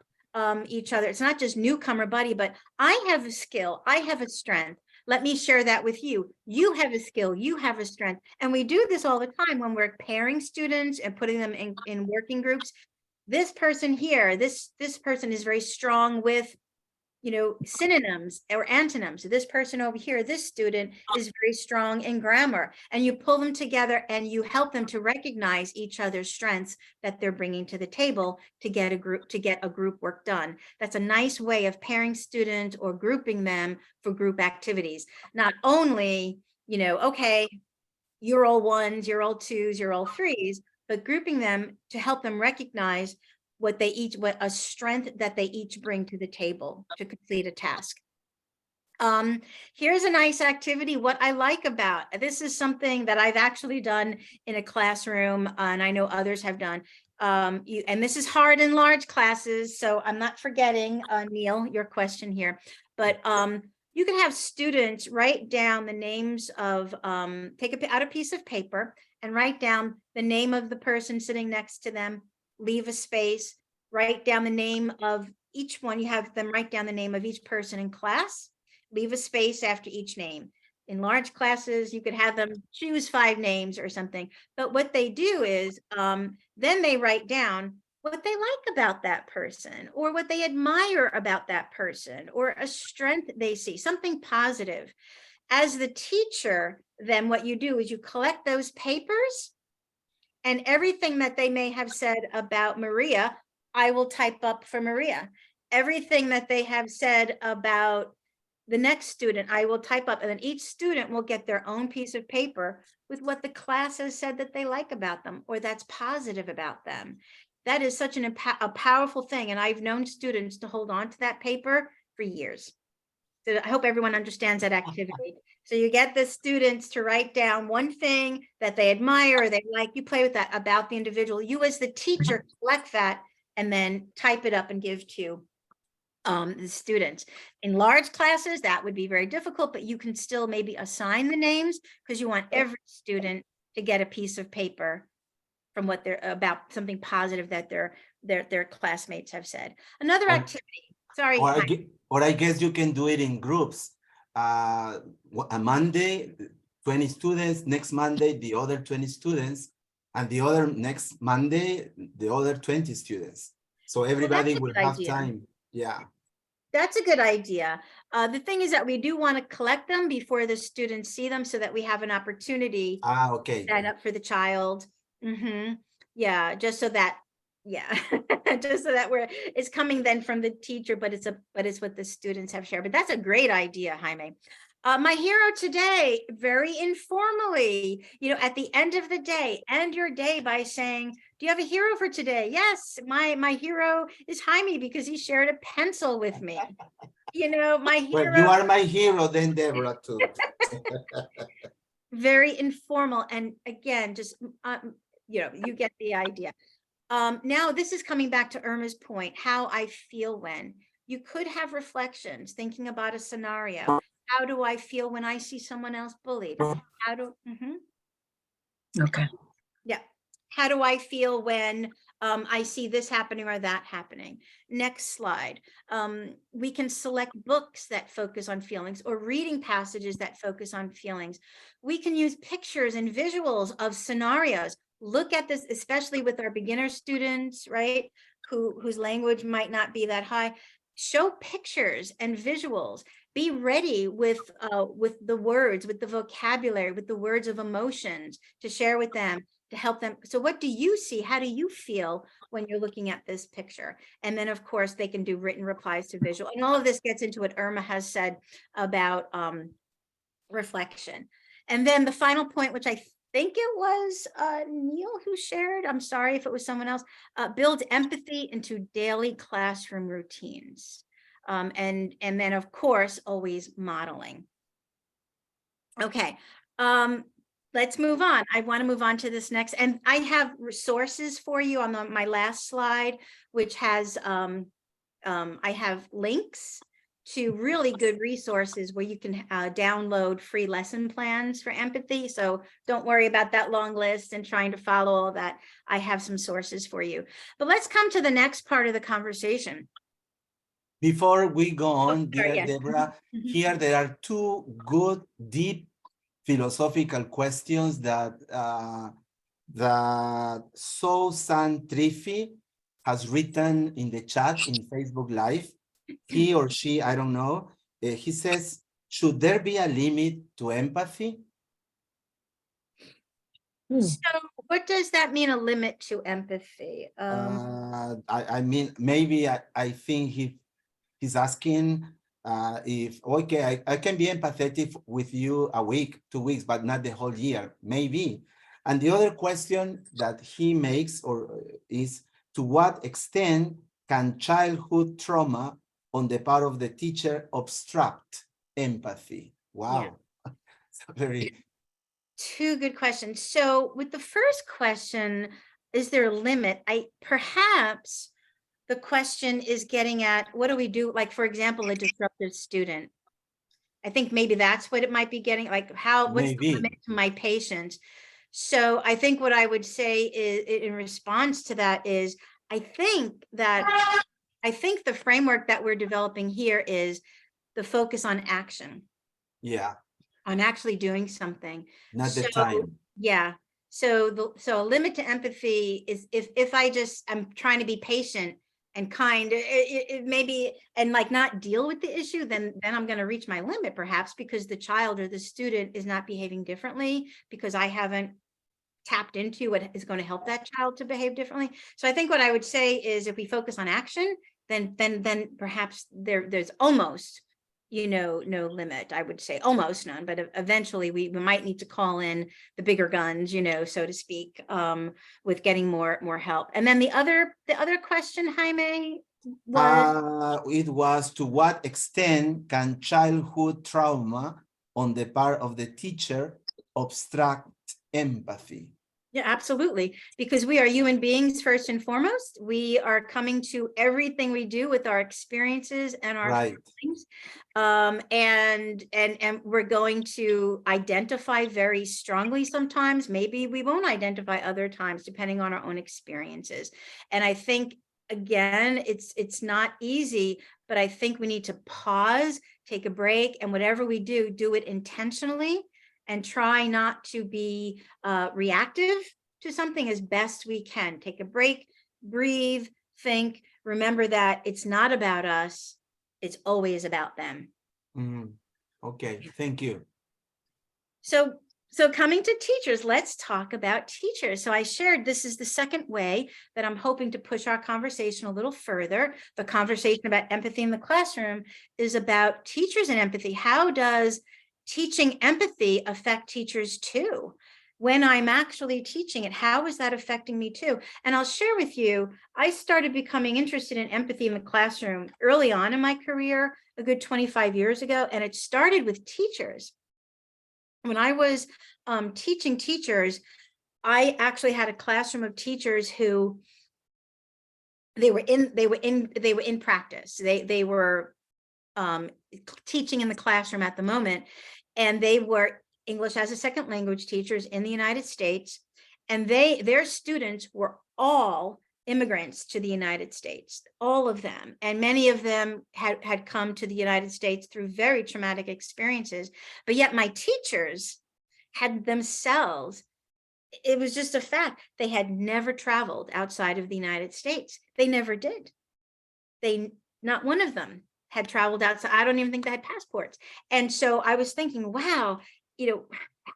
each other. It's not just newcomer buddy, but I have a skill, I have a strength. Let me share that with you. You have a skill, you have a strength. And we do this all the time when we're pairing students and putting them in working groups. This person here, this person is very strong with, synonyms or antonyms. So this person over here, this student is very strong in grammar, and you pull them together and you help them to recognize each other's strengths that they're bringing to the table to get a group work done. That's a nice way of pairing students or grouping them for group activities. Not only, okay, you're all ones, you're all twos, you're all threes, but grouping them to help them recognize what a strength that they each bring to the table to complete a task. Here's a nice activity. What I like about this is something that I've actually done in a classroom, and I know others have done. And this is hard in large classes, so I'm not forgetting, Neil, your question here. But you can have students write down the names of, take out a piece of paper and write down the name of the person sitting next to them. Leave a space, write down the name of each one. You have them write down the name of each person in class, leave a space after each name. In large classes, you could have them choose 5 names or something. But what they do is then they write down what they like about that person, or what they admire about that person, or a strength they see, something positive. As the teacher, then what you do is you collect those papers, and everything that they may have said about Maria, I will type up for Maria. Everything that they have said about the next student, I will type up. And then each student will get their own piece of paper with what the class has said that they like about them, or that's positive about them. That is such a powerful thing. And I've known students to hold on to that paper for years. So I hope everyone understands that activity. So you get the students to write down one thing that they admire, or they like, you play with that about the individual. You as the teacher collect that and then type it up and give to the students. In large classes, that would be very difficult, but you can still maybe assign the names, because you want every student to get a piece of paper from what they're about, something positive that their classmates have said. Another activity. Sorry. Or I guess you can do it in groups. A Monday, 20 students, next Monday, the other 20 students, and the other next Monday, the other 20 students. So everybody will have time. Yeah. That's a good idea. The thing is that we do want to collect them before the students see them, so that we have an opportunity Okay. to sign up for the child. Yeah, just so that, just so that it's coming then from the teacher, but it's what the students have shared. But that's a great idea, Jaime. My hero today, very informally, at the end of the day, end your day by saying, do you have a hero for today? Yes, my hero is Jaime because he shared a pencil with me. My Well, hero. you are my hero then, Debra, too. Very informal. And again, just, you get the idea. Now this is coming back to Irma's point, how I feel when. You could have reflections, thinking about a scenario. How do I feel when I see someone else bullied? How do, Okay. yeah. How do I feel when I see this happening or that happening? Next slide. We can select books that focus on feelings or reading passages that focus on feelings. We can use pictures and visuals of scenarios. Look at this, especially with our beginner students, right? Whose language might not be that high. Show pictures and visuals. Be ready with the words, with the vocabulary, with the words of emotions to share with them, to help them. So what do you see? How do you feel when you're looking at this picture? And then of course they can do written replies to visual. And all of this gets into what Irma has said about reflection. And then the final point, which I think it was Neil who shared, I'm sorry if it was someone else, build empathy into daily classroom routines. And then of course, always modeling. Okay, let's move on. I want to move on to this next, and I have resources for you on my last slide, which has, I have links to really good resources where you can download free lesson plans for empathy. So don't worry about that long list and trying to follow all that. I have some sources for you. But let's come to the next part of the conversation. Before we go on, dear yes. Debra, here there are two good, deep philosophical questions that So-San Trifi has written in the chat in Facebook Live. He or she, I don't know. He says, should there be a limit to empathy? So what does that mean, a limit to empathy? I mean, maybe I think he's asking if, okay, I can be empathetic with you a week, 2 weeks, but not the whole year, maybe. And the other question that he makes is, to what extent can childhood trauma on the part of the teacher obstruct empathy? Wow, yeah. So very... Two good questions. So with the first question, is there a limit? Perhaps the question is getting at, what do we do? Like, for example, a disruptive student. I think maybe that's what it might be getting, like what's the limit to my patience? So I think what I would say is, in response to that, is I think the framework that we're developing here is the focus on action. Yeah. On actually doing something. Not the time. Yeah. So a limit to empathy is if I'm trying to be patient and kind, it maybe, and like not deal with the issue, then I'm going to reach my limit, perhaps because the child or the student is not behaving differently because I haven't tapped into what is going to help that child to behave differently. So I think what I would say is, if we focus on action, then perhaps there's almost, no limit. I would say almost none, but eventually we might need to call in the bigger guns, so to speak, with getting more help. And then the other question, Jaime, was it was, to what extent can childhood trauma on the part of the teacher obstruct empathy? Yeah, absolutely. Because we are human beings first and foremost. We are coming to everything we do with our experiences and our feelings. And we're going to identify very strongly sometimes. Maybe we won't identify other times, depending on our own experiences. And I think, again, it's not easy, but I think we need to pause, take a break, and whatever we do it intentionally, and try not to be reactive to something as best we can. Take a break, breathe, think, remember that it's not about us, it's always about them. Okay, thank you. So coming to teachers, let's talk about teachers. So I shared, this is the second way that I'm hoping to push our conversation a little further. The conversation about empathy in the classroom is about teachers and empathy. How does teaching empathy affect teachers too? When I'm actually teaching it, how is that affecting me too? And I'll share with you, I started becoming interested in empathy in the classroom early on in my career, a good 25 years ago, and it started with teachers. When I was teaching teachers, I actually had a classroom of teachers who they were in practice. They were teaching in the classroom at the moment, and they were English as a second language teachers in the United States, and their students were all immigrants to the United States, all of them, and many of them had come to the United States through very traumatic experiences, but yet my teachers had themselves, it was just a fact, they had never traveled outside of the United States. They never did. Not one of them had traveled outside. I don't even think they had passports. And so I was thinking, wow,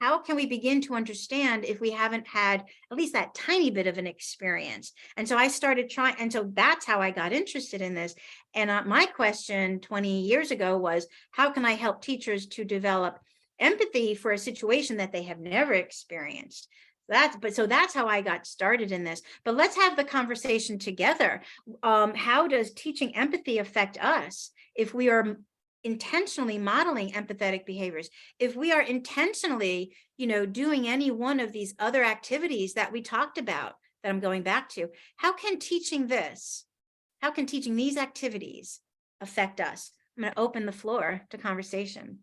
how can we begin to understand if we haven't had at least that tiny bit of an experience? And so I started trying, and so that's how I got interested in this. And my question 20 years ago was, how can I help teachers to develop empathy for a situation that they have never experienced? So that's how I got started in this. But let's have the conversation together. How does teaching empathy affect us if we are intentionally modeling empathetic behaviors? If we are intentionally, doing any one of these other activities that we talked about, that I'm going back to, how can teaching these activities affect us? I'm going to open the floor to conversation.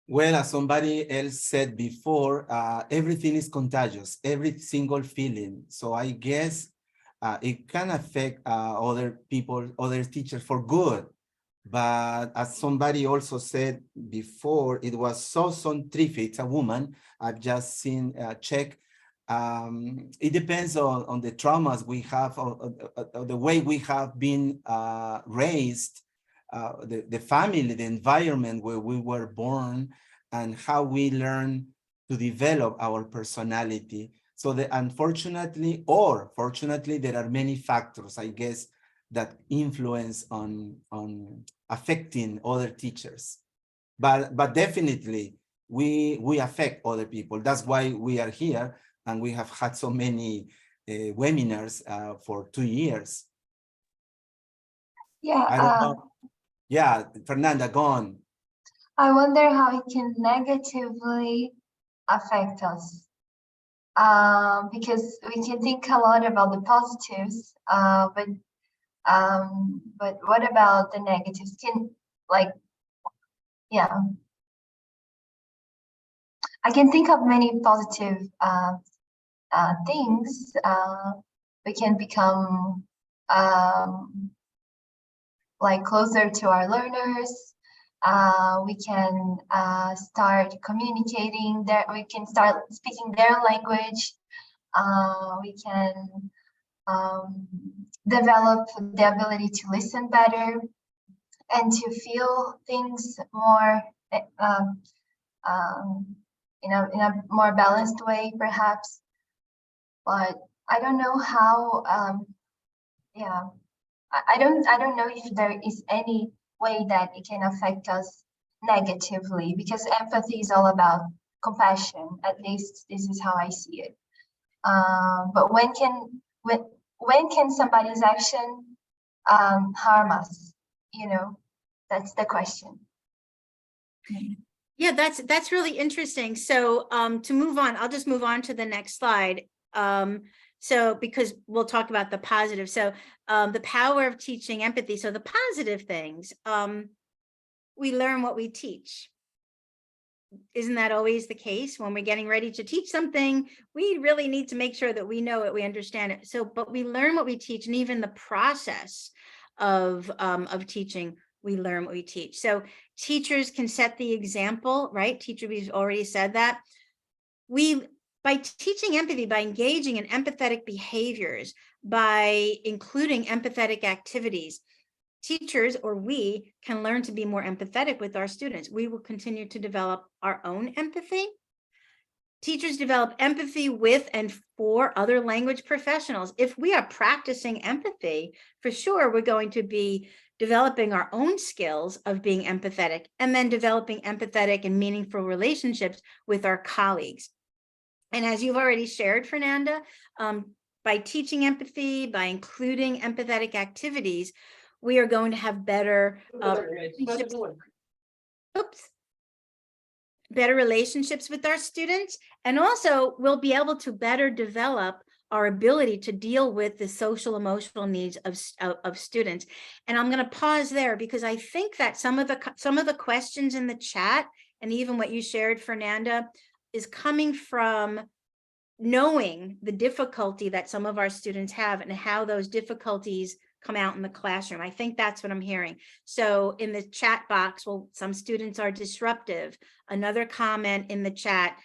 Well, as somebody else said before, everything is contagious, every single feeling. So I guess it can affect other people, other teachers for good. But as somebody also said before, it was Susan Triffy, it's a woman, I've just seen check. It depends on the traumas we have, or the way we have been raised, the family, the environment where we were born, and how we learn to develop our personality. So unfortunately or fortunately, there are many factors, I guess, that influence on affecting other teachers. But definitely we affect other people. That's why we are here, and we have had so many webinars for 2 years. Yeah. I don't know. Yeah, Fernanda, go on. I wonder how it can negatively affect us. Because we can think a lot about the positives, but what about the negatives? I can think of many positive things. We can become closer to our learners. We can start communicating there. We can start speaking their language. We can develop the ability to listen better and to feel things more in a more balanced way, perhaps. But I don't know how. I don't know if there is any way that it can affect us negatively, because empathy is all about compassion. At least this is how I see it. But when can somebody's action harm us? That's the question. Yeah, that's really interesting. So to move on, I'll just move on to the next slide. So because we'll talk about the positive. So the power of teaching empathy. So the positive things, we learn what we teach. Isn't that always the case? When we're getting ready to teach something, we really need to make sure that we know it, we understand it. So, but we learn what we teach, and even the process of teaching, we learn what we teach. So teachers can set the example, right? Teacher, we've already said that. By teaching empathy, by engaging in empathetic behaviors, by including empathetic activities, teachers, or we, can learn to be more empathetic with our students. We will continue to develop our own empathy. Teachers develop empathy with and for other language professionals. If we are practicing empathy, for sure, we're going to be developing our own skills of being empathetic and then developing empathetic and meaningful relationships with our colleagues. And as you've already shared, Fernanda, by teaching empathy, by including empathetic activities, we are going to have better better relationships with our students, and also we'll be able to better develop our ability to deal with the social emotional needs of students. And I'm going to pause there because I think that some of the questions in the chat and even what you shared, Fernanda, is coming from knowing the difficulty that some of our students have and how those difficulties come out in the classroom. I think that's what I'm hearing. So in the chat box, well, some students are disruptive. Another comment in the chat,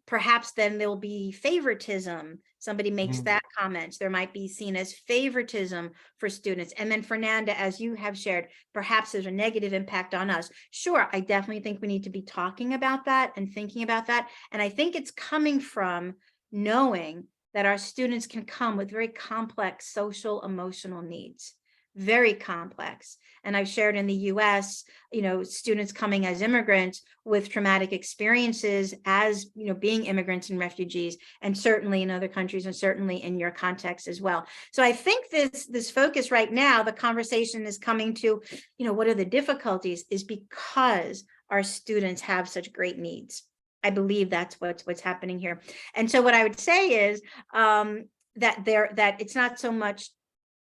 perhaps then there'll be favoritism. Somebody makes that comment. There might be seen as favoritism for students. And then Fernanda, as you have shared, perhaps there's a negative impact on us. Sure, I definitely think we need to be talking about that and thinking about that. And I think it's coming from knowing that our students can come with very complex social emotional needs, very complex. And I've shared in the US, students coming as immigrants with traumatic experiences as, being immigrants and refugees, and certainly in other countries and certainly in your context as well. So I think this focus right now, the conversation is coming to, what are the difficulties, is because our students have such great needs. I believe that's what's happening here. And so what I would say is that it's not so much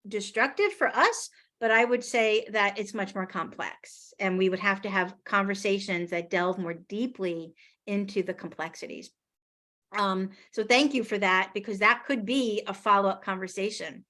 destructive for us, but I would say that it's much more complex, and we would have to have conversations that delve more deeply into the complexities. So thank you for that, because that could be a follow-up conversation.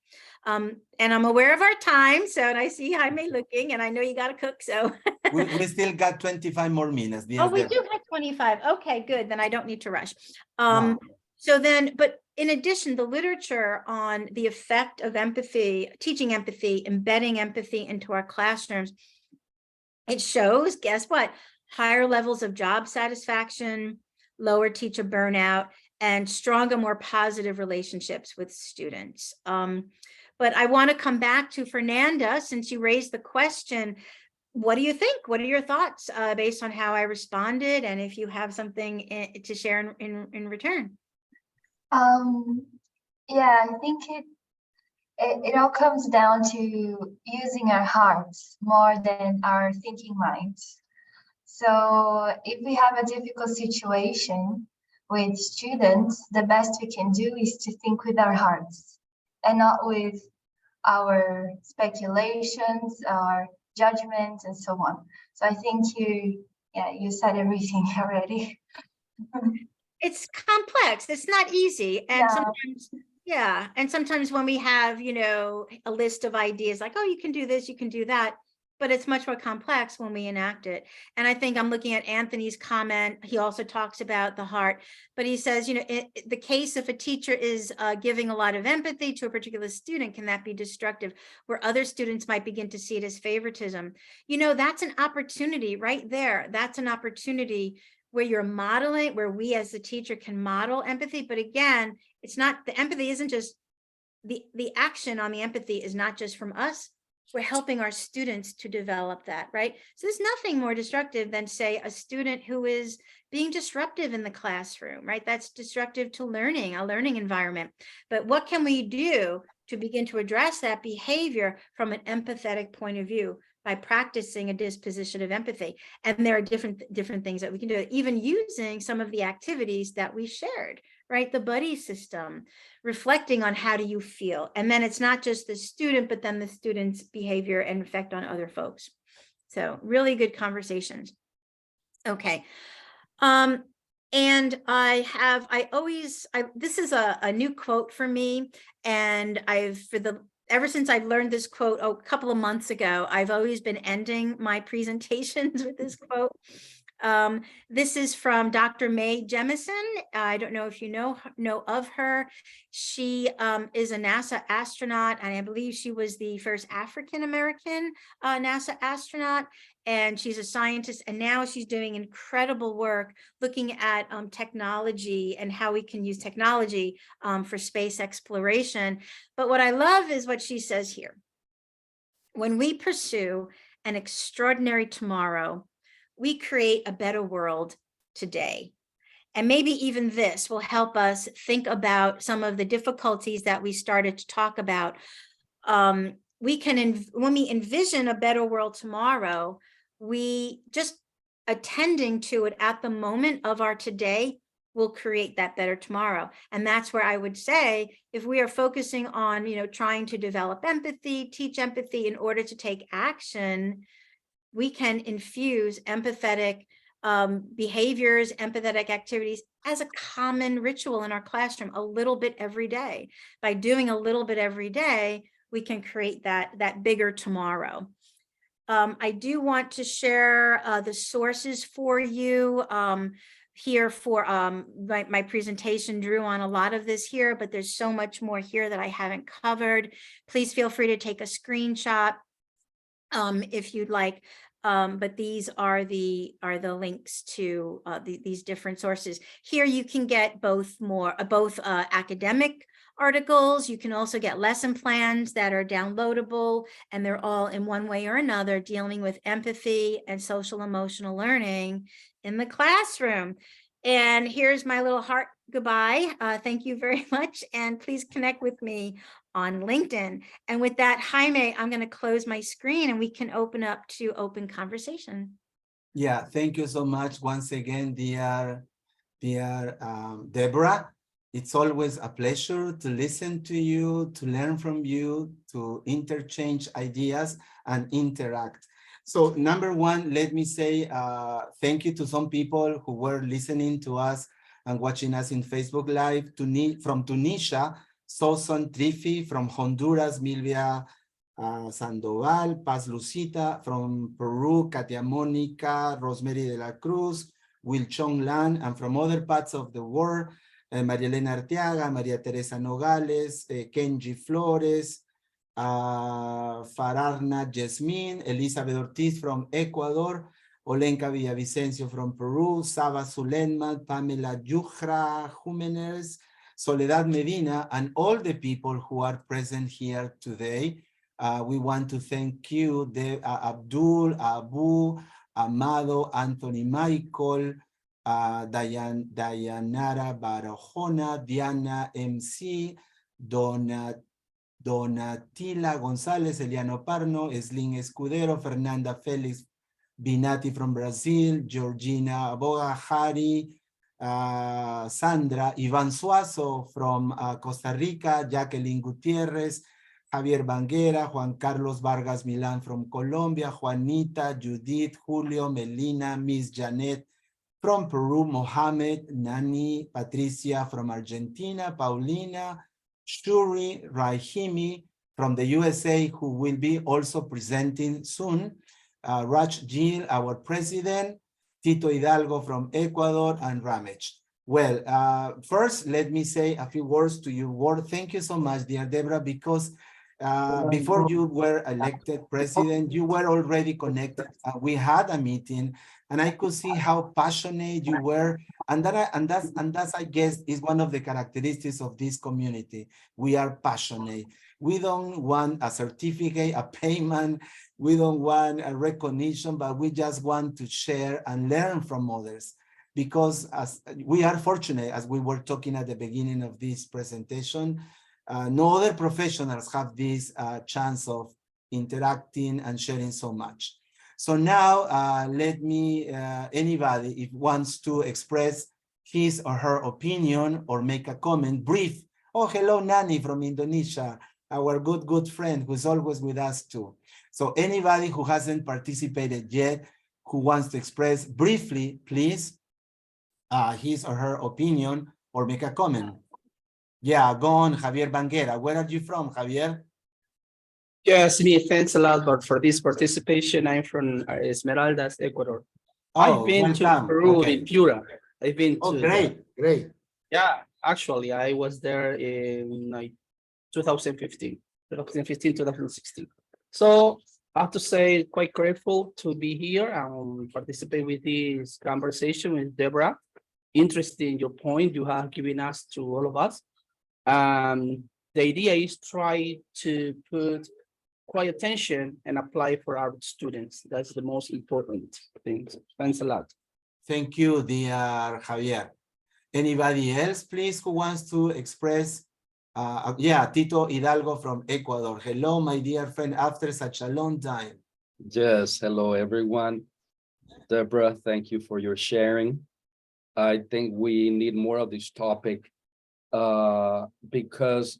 And I'm aware of our time, and I see Jaime looking, and I know you got to cook, so. we still got 25 more minutes. Oh, we do have 25. Okay, good. Then I don't need to rush. No. So then, but in addition, the literature on the effect of empathy, teaching empathy, embedding empathy into our classrooms, it shows, guess what? Higher levels of job satisfaction, lower teacher burnout, and stronger, more positive relationships with students. But I want to come back to Fernanda, since you raised the question. What do you think? What are your thoughts based on how I responded, and if you have something to share in return? Yeah, I think it all comes down to using our hearts more than our thinking minds. So if we have a difficult situation with students, the best we can do is to think with our hearts and not with our speculations, our judgments, and so on. So I think you said everything already. It's complex. It's not easy. And sometimes, and sometimes when we have, a list of ideas like, oh, you can do this, you can do that, but it's much more complex when we enact it. And I think I'm looking at Anthony's comment. He also talks about the heart, but he says, the case if a teacher is giving a lot of empathy to a particular student, can that be destructive? Where other students might begin to see it as favoritism. That's an opportunity right there. That's an opportunity where you're modeling, where we as the teacher can model empathy. But again, it's not, the empathy isn't just, the action on the empathy is not just from us. We're helping our students to develop that, right? So there's nothing more destructive than, say, a student who is being disruptive in the classroom, right? That's destructive to learning, a learning environment. But what can we do to begin to address that behavior from an empathetic point of view? By practicing a disposition of empathy. And there are different things that we can do, even using some of the activities that we shared, right? The buddy system, reflecting on how do you feel? And then it's not just the student, but then the student's behavior and effect on other folks. So really good conversations. Okay. And this is a new quote for me, and ever since I've learned this quote a couple of months ago, I've always been ending my presentations with this quote. This is from Dr. Mae Jemison. I don't know if you know of her. She is a NASA astronaut, and I believe she was the first African-American NASA astronaut, and she's a scientist, and now she's doing incredible work looking at technology and how we can use technology for space exploration. But what I love is what she says here. When we pursue an extraordinary tomorrow, we create a better world today. And maybe even this will help us think about some of the difficulties that we started to talk about. When we envision a better world tomorrow, we just attending to it at the moment of our today will create that better tomorrow. And that's where I would say, if we are focusing on, trying to develop empathy, teach empathy in order to take action, we can infuse empathetic behaviors, empathetic activities as a common ritual in our classroom a little bit every day. By doing a little bit every day, we can create that bigger tomorrow. I do want to share the sources for you here for my presentation. Drew on a lot of this here, but there's so much more here that I haven't covered. Please feel free to take a screenshot if you'd like, but these are the links to these different sources. Here you can get both academic articles. You can also get lesson plans that are downloadable, and they're all in one way or another dealing with empathy and social emotional learning in the classroom. And here's my little heart goodbye. Thank you very much, and please connect with me on LinkedIn. And with that, Jaime, I'm going to close my screen and we can open up to open conversation. Yeah, thank you so much once again, dear Debra. It's always a pleasure to listen to you, to learn from you, to interchange ideas and interact. So number one, let me say thank you to some people who were listening to us and watching us in Facebook Live. From Tunisia, Soson Trifi. From Honduras, Milvia Sandoval. Paz Lucita. From Peru, Katia Monica, Rosemary de la Cruz, Will Chong Lan. And from other parts of the world, María Elena Arteaga, María Teresa Nogales, Kenji Flores, Fararna Jasmine, Elizabeth Ortiz from Ecuador, Olenka Villavicencio from Peru, Saba Sulenman, Pamela Yujra Jimenez, Soledad Medina, and all the people who are present here today. We want to thank you, Abdul, Abu, Amado, Anthony Michael, Dayanara Barajona, Diana MC, Donatila González, Eliano Parno, Eslin Escudero, Fernanda Félix Binati from Brazil, Georgina Aboga, Hari, Sandra, Ivan Suazo from Costa Rica, Jacqueline Gutierrez, Javier Banguera, Juan Carlos Vargas Milán from Colombia, Juanita, Judith, Julio, Melina, Miss Janet from Peru, Mohammed, Nani, Patricia from Argentina, Paulina, Shuri, Rahimi from the USA, who will be also presenting soon, Raj Gill, our president, Tito Hidalgo from Ecuador, and Ramech. Well, first, let me say a few words to your word. Thank you so much, dear Debra, because before you were elected president, you were already connected. We had a meeting, and I could see how passionate you were, and that's I guess is one of the characteristics of this community. We are passionate. We don't want a certificate, a payment. We don't want a recognition, but we just want to share and learn from others. Because as we are fortunate, as we were talking at the beginning of this presentation, no other professionals have this chance of interacting and sharing so much. So now let me, anybody, if wants to express his or her opinion or make a comment, brief. Oh, hello, Nani from Indonesia, our good friend who's always with us too. So anybody who hasn't participated yet, who wants to express briefly, please, his or her opinion or make a comment. Yeah, go on, Javier Banguera. Where are you from, Javier? Yes, me, thanks a lot for this participation. I'm from Esmeraldas, Ecuador. Oh, I've been to welcome. Peru Okay. in Piura. I've been Oh, to great, great. yeah, actually, I was there in like 2015, 2016. So I have to say, quite grateful to be here and participate with this conversation with Debra. Interesting your point you have given us to all of us. The idea is try to put quite attention and apply for our students. That's the most important thing. Thanks a lot. Thank you, dear Javier. Anybody else, please, who wants to express? Yeah, Tito Hidalgo from Ecuador. Hello, my dear friend, after such a long time. Yes, hello everyone. Debra, thank you for your sharing. I think we need more of this topic because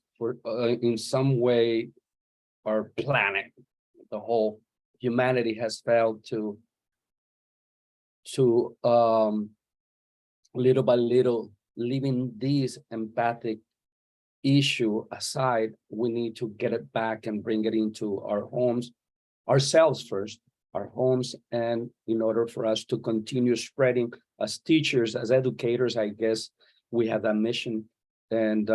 in some way our planet, the whole humanity has failed to little by little, leaving this empathic issue aside. We need to get it back and bring it into our homes, ourselves first, our homes, and in order for us to continue spreading as teachers, as educators, I guess we have that mission. And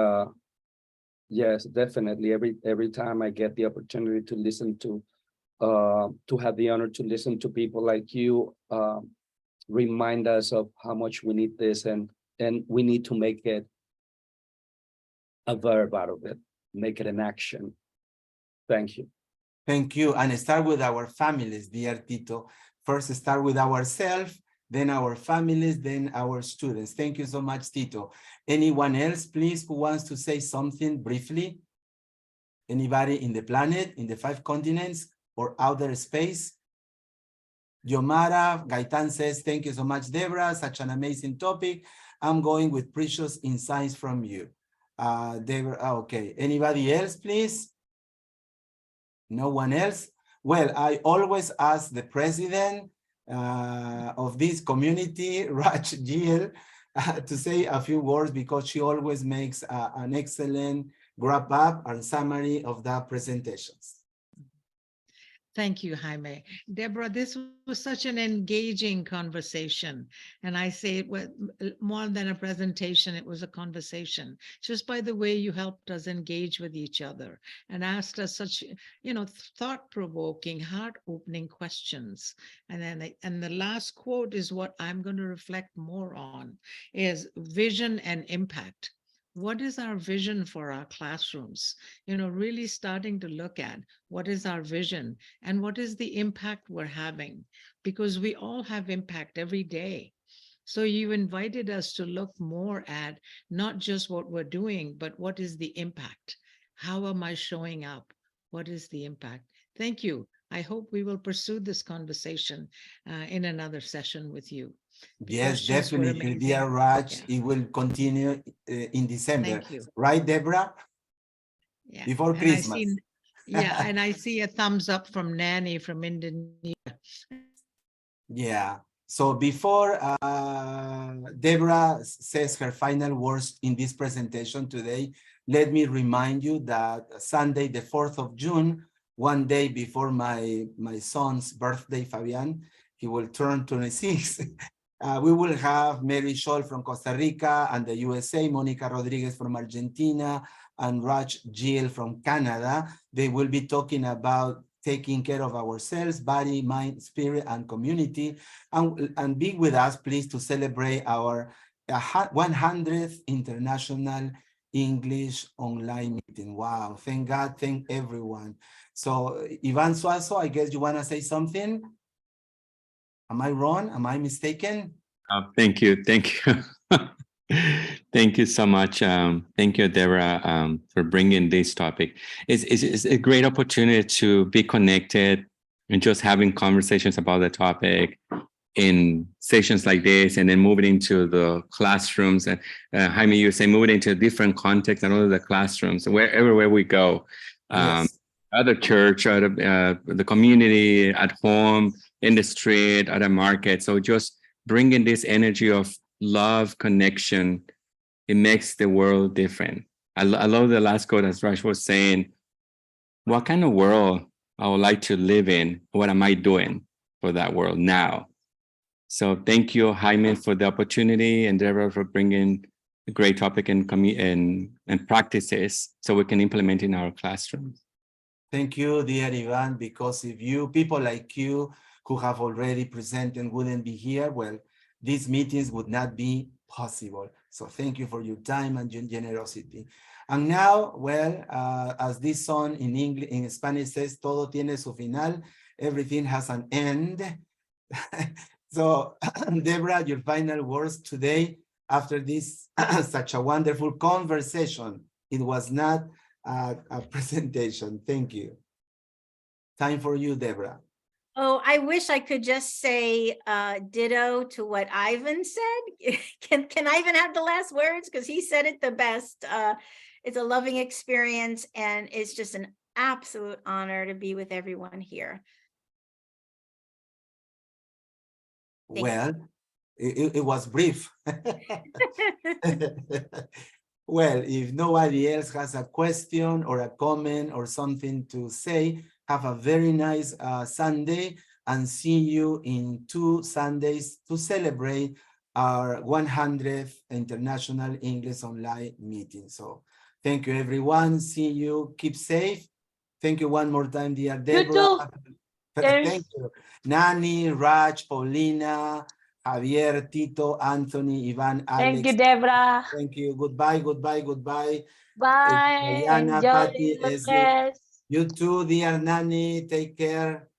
yes, definitely every time I get the opportunity to listen to have the honor to listen to people like you, remind us of how much we need this, and we need to make it a verb out of it, make it an action. Thank you. Thank you. And start with our families, dear Tito. First, start with ourselves, then our families, then our students. Thank you so much, Tito. Anyone else, please, who wants to say something briefly? Anybody in the planet, in the 5 continents, or outer space? Yomara Gaitan says, thank you so much, Debra. Such an amazing topic. I'm going with precious insights from you. Debra, okay. Anybody else, please? No one else? Well, I always ask the president of this community, Raj Giel, to say a few words because she always makes an excellent wrap up and summary of the presentations. Thank you, Jaime. Debra, this was such an engaging conversation. And I say it was more than a presentation, it was a conversation. Just by the way you helped us engage with each other and asked us such, thought-provoking, heart-opening questions. And the last quote is what I'm going to reflect more on, is vision and impact. What is our vision for our classrooms? Really starting to look at what is our vision and what is the impact we're having, because we all have impact every day. So you invited us to look more at not just what we're doing, but what is the impact? How am I showing up? What is the impact? Thank you. I hope we will pursue this conversation in another session with you. Yes, definitely, dear Raj. Yeah. It will continue in December. Thank you. Right, Debra? Yeah. Before Christmas. And I see a thumbs up from Nanny from Indonesia. Yeah. So before Debra says her final words in this presentation today, let me remind you that Sunday, the 4th of June, one day before my son's birthday, Fabian, he will turn 26. We will have Mary Scholl from Costa Rica and the USA, Monica Rodriguez from Argentina, and Raj Giel from Canada. They will be talking about taking care of ourselves, body, mind, spirit, and community. And be with us, please, to celebrate our 100th International English Online Meeting. Wow, thank God, thank everyone. So, Ivan Suazo, I guess you want to say something? Am I wrong? Am I mistaken? Thank you. Thank you. Thank you so much. Thank you, Debra, for bringing this topic. It's a great opportunity to be connected and just having conversations about the topic in sessions like this, and then moving into the classrooms. And Jaime, you say moving into a different context and all of the classrooms, everywhere we go. Yes. Other church, the community, at home, in the street, at a market. So just bringing this energy of love, connection, it makes the world different. I love the last quote, as Raj was saying, what kind of world I would like to live in? What am I doing for that world now? So thank you, Jaime, for the opportunity, and Debra for bringing a great topic and practices so we can implement in our classrooms. Thank you, dear Ivan, because if you, people like you who have already presented wouldn't be here, well, these meetings would not be possible. So thank you for your time and your generosity. And now, well, as this song in English, in Spanish says, todo tiene su final, everything has an end. So, Debra, your final words today after this such a wonderful conversation. It was not a presentation. Thank you. Time for you, Debra. Oh, I wish I could just say ditto to what Ivan said. Can Ivan have the last words? Because he said it the best. It's a loving experience, and it's just an absolute honor to be with everyone here. Well, it was brief. Well, if nobody else has a question or a comment or something to say, have a very nice Sunday, and see you in 2 Sundays to celebrate our 100th International English Online meeting. So thank you, everyone. See you. Keep safe. Thank you one more time, dear Debra. Thank you. Nani, Raj, Paulina, Javier, Tito, Anthony, Ivan, Alex. Thank you, Debra. Thank you. Goodbye, goodbye, goodbye. Bye. Diana, Enjoy Patty, the Esli. rest. You too, dear Nani. Take care.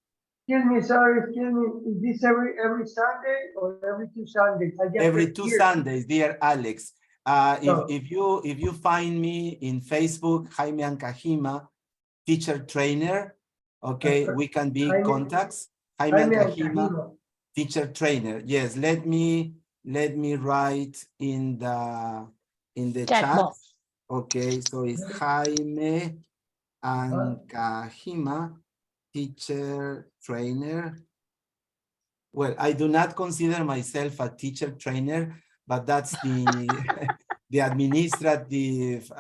Excuse me, sorry, excuse me. Is this every Sunday or every 2 Sundays? I just Every get 2 here. Sundays, dear Alex. So- If you find me in Facebook, Jaime Ancajima, teacher trainer, okay, we can be Jaime- contacts. Jaime Jaime Ancajima, Ancajima. teacher trainer. Yes, let me write in the Chat chat. box. Okay, so it's Jaime Ancajima, teacher trainer. Well, I do not consider myself a teacher trainer, but that's the the administrative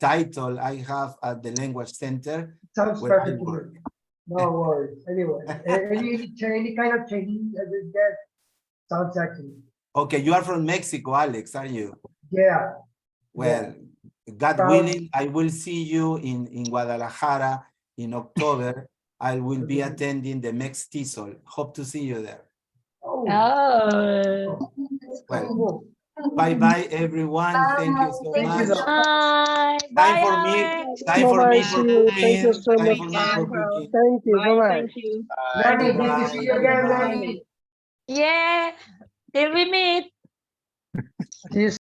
title I have at the language center. Sounds where I perfect to me. work. No worries. Anyway, any kind of training I will get sounds excellent. Okay, you are from Mexico, Alex, are you? Yeah. Well, God Proud. willing, I will see you in Guadalajara in October. I will be attending the MS-TESOL. Hope to see you there. Oh, Oh. Well, cool. bye-bye, everyone. Thank you so Thank you, much. though. Bye. Time Bye, for me, Alex. time for me for Bye. cooking. Thank you so Time much. for me for cooking. Thank you. Bye. Bye-bye. Thank you. Nani, good to see you again, Goodbye. Nani. Yeah. Till we meet. See you